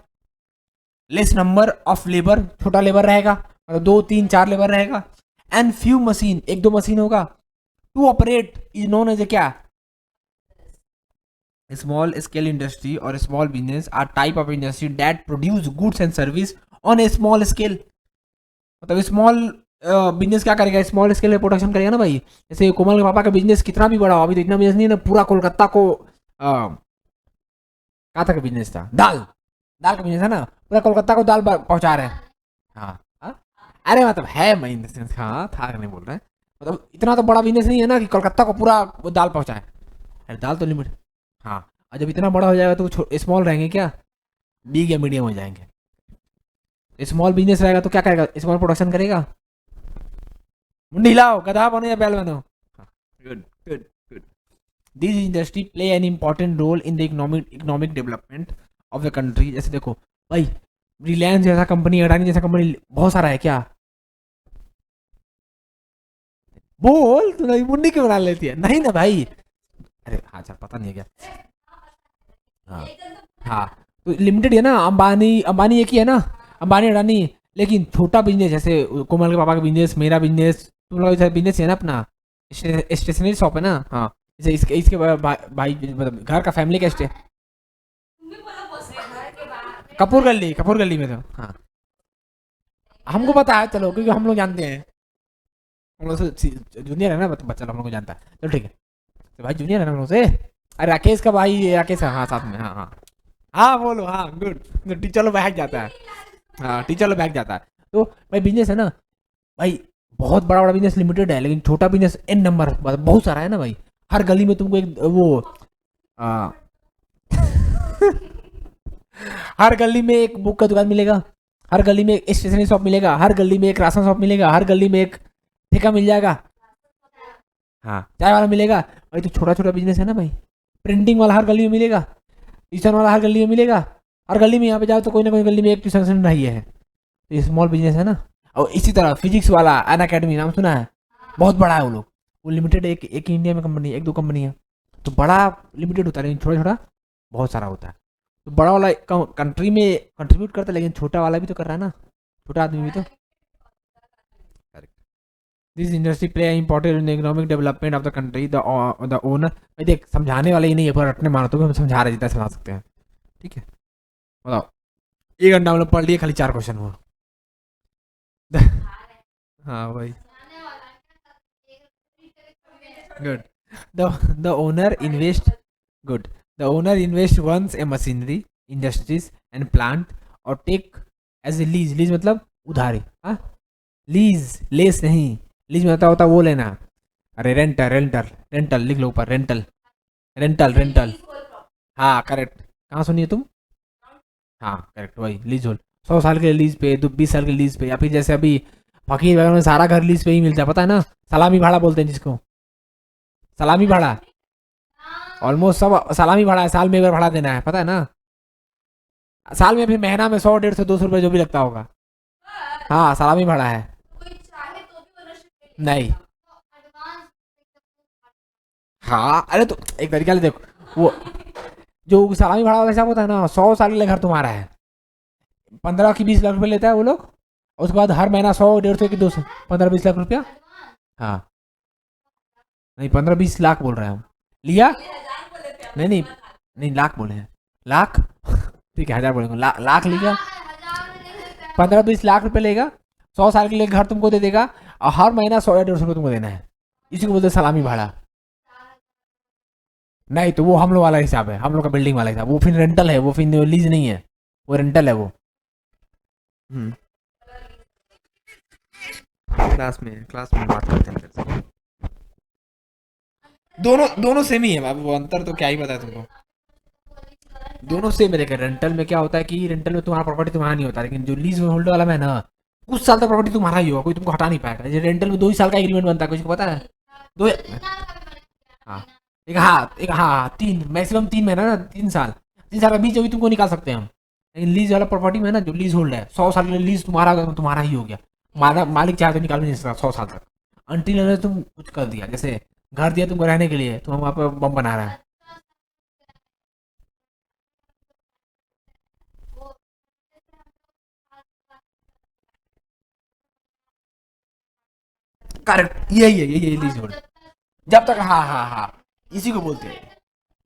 A: लेस नंबर ऑफ लेबर, छोटा लेबर रहेगा मतलब 2-3-4 लेबर रहेगा, एंड फ्यू मशीन, 1-2 मशीन होगा। To operate is known as a क्या, स्मॉल स्केल इंडस्ट्री और small business are type of industry that produce goods and service on a small scale. मतलब small business क्या करेगा, small scale में production करेगा ना भाई। जैसे कोमल के पापा का बिजनेस कितना भी बड़ा हो, अभी तो इतना बिजनेस नहीं है ना, पूरा कोलकाता को कहाँ तक बिजनेस था, दाल दाल का बिजनेस है ना, पूरा कोलकाता को दाल पहुंचा रहे हैं। हाँ हाँ, अरे मतलब है मैं इन द सेंस, हाँ था नहीं बोल रहे हैं, मतलब इतना तो बड़ा बिजनेस नहीं है ना कि कोलकाता को पूरा वो दाल पहुंचाए। अरे दाल तो लिमिट। हाँ और जब इतना बड़ा हो जाएगा तो स्मॉल रहेंगे क्या, बिग या मीडियम हो जाएंगे। स्मॉल बिजनेस रहेगा तो क्या करेगा, स्मॉल प्रोडक्शन करेगा। मुंडी हिलाओ, गधा बनो या बैल बनो। Good good good. This industry play an important role in the economic development of the country. जैसे देखो भाई, रिलायंस जैसा कंपनी, अडानी जैसा कंपनी बहुत सारा है क्या। बोल तू नहीं, मुंडी क्यों बना लेती है, नहीं ना भाई। अरे हाँ चल, पता नहीं है क्या। हाँ हाँ तो लिमिटेड है ना, अंबानी अंबानी एक ही है ना, अंबानी अडानी। लेकिन छोटा बिजनेस जैसे कोमल के पापा का बिजनेस, मेरा बिजनेस, तुम लोग बिजनेस है ना अपना, स्टेशनरी शॉप है ना। हाँ जैसे इसके इसके भाई मतलब घर का फैमिली का स्टे कपूर गली में तो हाँ हमको पता है चलो क्योंकि हम लोग जानते हैं हम लोग से जूनियर है ना बच्चा हम लोग को जानता है चलो ठीक है तो भाई जूनियर है ना हम लोग से अरे राकेश का भाई राकेश हाँ साथ में हाँ हाँ हाँ बोलो हाँ गुड टीचर लोग बैठ जाता है हाँ टीचर लोग बैठ जाता है तो भाई बिजनेस है ना भाई बहुत बड़ा बड़ा बिजनेस लिमिटेड है लेकिन छोटा बिजनेस एन नंबर बहुत सारा है ना भाई हर गली में तुमको एक वो आ, हर गली में एक बुक का दुकान मिलेगा हर गली में एक स्टेशनरी शॉप मिलेगा हर गली में एक राशन शॉप मिलेगा हर गली में एक ठेका मिल जाएगा हाँ चाय वाला मिलेगा भाई तो छोटा छोटा बिजनेस है ना भाई प्रिंटिंग वाला हर गली में मिलेगा ट्यूशन वाला हर गली में मिलेगा हर गली में यहाँ पे जाओ तो कोई ना कोई गली में एक ट्यूशन सेंटर ही है तो ये स्मॉल बिजनेस है ना और इसी तरह फिजिक्स वाला अन अकेडमी नाम सुना है बहुत बड़ा है वो लोग वो लिमिटेड एक इंडिया में कंपनी एक दो कंपनी है तो बड़ा लिमिटेड होता है लेकिन छोटा छोटा बहुत सारा होता है तो बड़ा वाला कंट्री में कंट्रीब्यूट करता है लेकिन छोटा वाला भी तो कर रहा है ना छोटा आदमी भी तो this industry play important in economic development of the country the owner देख समझाने वाला ही नहीं है पर रटने मारो तो भी हम समझा रहे जितना समझा सकते हैं ठीक है बताओ 1 घंटा हम लोग पढ़ लिए खाली 4 क्वेश्चन हुआ हाँ भाई good the owner invest good the owner invest once a machinery industries and plant or take as a lease मतलब उधारी हाँ लीज नहीं लीज में होता वो लेना अरे रेंटल लिख लो ऊपर रेंटल हाँ करेक्ट कहाँ सुनिए तुम हाँ करेक्ट वही लीज होल 100 साल के लीज पे 20 साल के लीज पे या फिर जैसे अभी फकीर वगैरह में सारा घर लीज पे ही मिलता है पता है ना सलामी भाड़ा बोलते हैं जिसको सलामी भाड़ा ऑलमोस्ट सब सलामी भाड़ा है साल में एक बार भाड़ा देना है पता है ना साल में फिर महीना में 100 150 200 रुपये जो भी लगता होगा हाँ सलामी भाड़ा है नहीं हाँ अरे तो एक तरीका से देखो वो जो सलामी भाड़ा वाला हिसाब होता है ना 100 साल के लिए घर तुम्हारा है 15 की 20 लाख रुपए लेता है वो लोग उसके बाद हर महीना 100 150 की 200 15-20 लाख रुपया हाँ नहीं 15-20 लाख बोल रहे हैं हम लिया नहीं लाख बोले हैं लाख ठीक है 1000 बोलेंगे लाख लिया 15-20 लाख रुपए लेगा 100 साल के लिए घर तुमको दे देगा और हर महीना 100 या 150 रुपये तुमको देना है इसी को बोलते हैं सलामी भाड़ा नहीं तो वो हम लोग वाला हिसाब है हम लोग का बिल्डिंग वाला हिसाब वो फिर रेंटल है वो फिर लीज नहीं है वो रेंटल है वो क्लास में बात करते हैं दोनों सेम ही है बाबू अंतर तो क्या ही पता है तुमको दोनों सेम है देखिए रेंटल में क्या होता है कि रेंटल में तुम्हारा प्रॉपर्टी तुम्हारा नहीं होता लेकिन जो लीज में होल्डर वाला में ना कुछ साल तक प्रॉपर्टी तुम्हारा ही होगा कोई तुमको हटा नहीं पाएगा जैसे रेंटल में 2 ही साल का एग्रीमेंट बनता है कुछ पता है दो हाँ 3 मैक्सिमम 3 महीना ना 3 साल का बीच अभी तुमको निकाल सकते हैं हम लेकिन लीज वाला प्रॉपर्टी में ना जो लीज होल्ड है 100 साल के लिए लीज तुम्हारा ही हो गया मालिक चाहे तो निकाल भी नहीं सकता 100 साल तक अंटिल तुम कुछ कर दिया जैसे घर दिया तुमको रहने के लिए तुम वहाँ पर बम बना रहा है करेक्ट यही लीज होल्ड जब तक हाँ इसी को बोलते हैं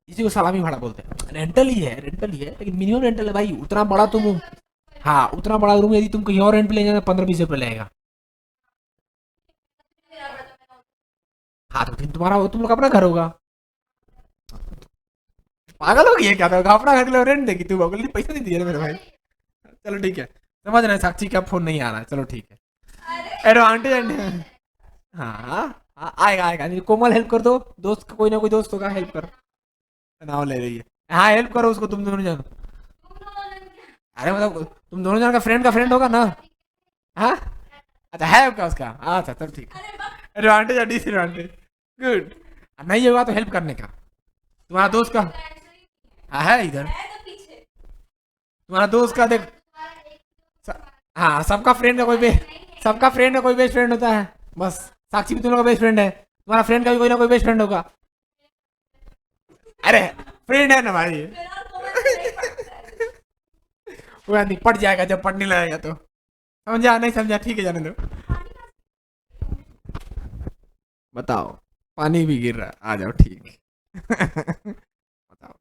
A: इसी को सलामी भाड़ा बोलते हैं रेंटल ही है लेकिन मिनिमम रेंटल है भाई उतना बड़ा तुम हाँ उतना बड़ा रूम यदि तुम कहीं और रेंट पे ले जाना 15-20 रुपये लगेगा हाँ तो फिर तुम्हारा तुम लोग अपना घर होगा पागल हो गया क्या था अपना घर के लिए रेंट देगी तुम अगले पैसा नहीं दिए मेरे भाई चलो ठीक है समझ रहे हैं साक्षी का फोन नहीं आ रहा है चलो ठीक है एडवांटेज आएगा कोमल हेल्प कर दो दोस्त कोई ना कोई दोस्त होगा हेल्प कर नाव ले रही है हाँ हेल्प करो उसको तुम दोनों जन अरे मतलब तुम दोनों जन का फ्रेंड होगा ना हाँ अच्छा है क्या उसका अच्छा तब ठीक है एडवांटेज और डिसएडवांटेज गुड नहीं होगा तो हेल्प करने का तुम्हारा दोस्त का हाँ है इधर तुम्हारा दोस्त का देख हाँ सबका फ्रेंड का कोई बेस्ट फ्रेंड होता है बस साक्षी भी तुम लोग का बेस्ट फ्रेंड है तुम्हारा फ्रेंड का भी कोई ना कोई बेस्ट फ्रेंड होगा अरे फ्रेंड है ना भाई वो आदमी पढ़ जाएगा जब पढ़ने लगेगा तो समझा नहीं समझा ठीक है जाने दो बताओ पानी भी गिर रहा है आ जाओ ठीक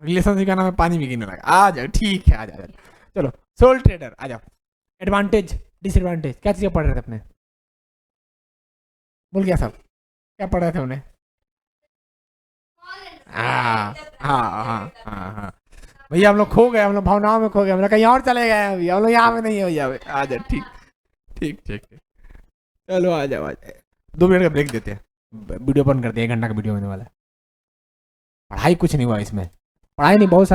A: रिलेशनशिप का नाम है पानी में गिरने लगा। आ जाओ, ठीक है, आ जाओ। चलो सोल ट्रेडर आ जाओ। एडवांटेज डिसएडवांटेज क्या चीज़ पढ़ रहे थे अपने? बोल गया सब, क्या पढ़ रहे थे उन्हें? हाँ हाँ हाँ हाँ हाँ। भैया हम लोग खो गए, हम लोग भावनाओं में खो गए, हम लोग कहीं और चले गए अभी, हम लोग यहाँ पे नहीं है भैया। आ जाओ, ठीक ठीक ठीक ठीक। चलो आ जाओ, आ जाओ। 2 मिनट का ब्रेक देते हैं, वीडियो बंद कर दिया, 1 घंटा का वीडियो होने वाला है। पढ़ाई कुछ नहीं हुआ इसमें, पढ़ाई नहीं बहुत सारा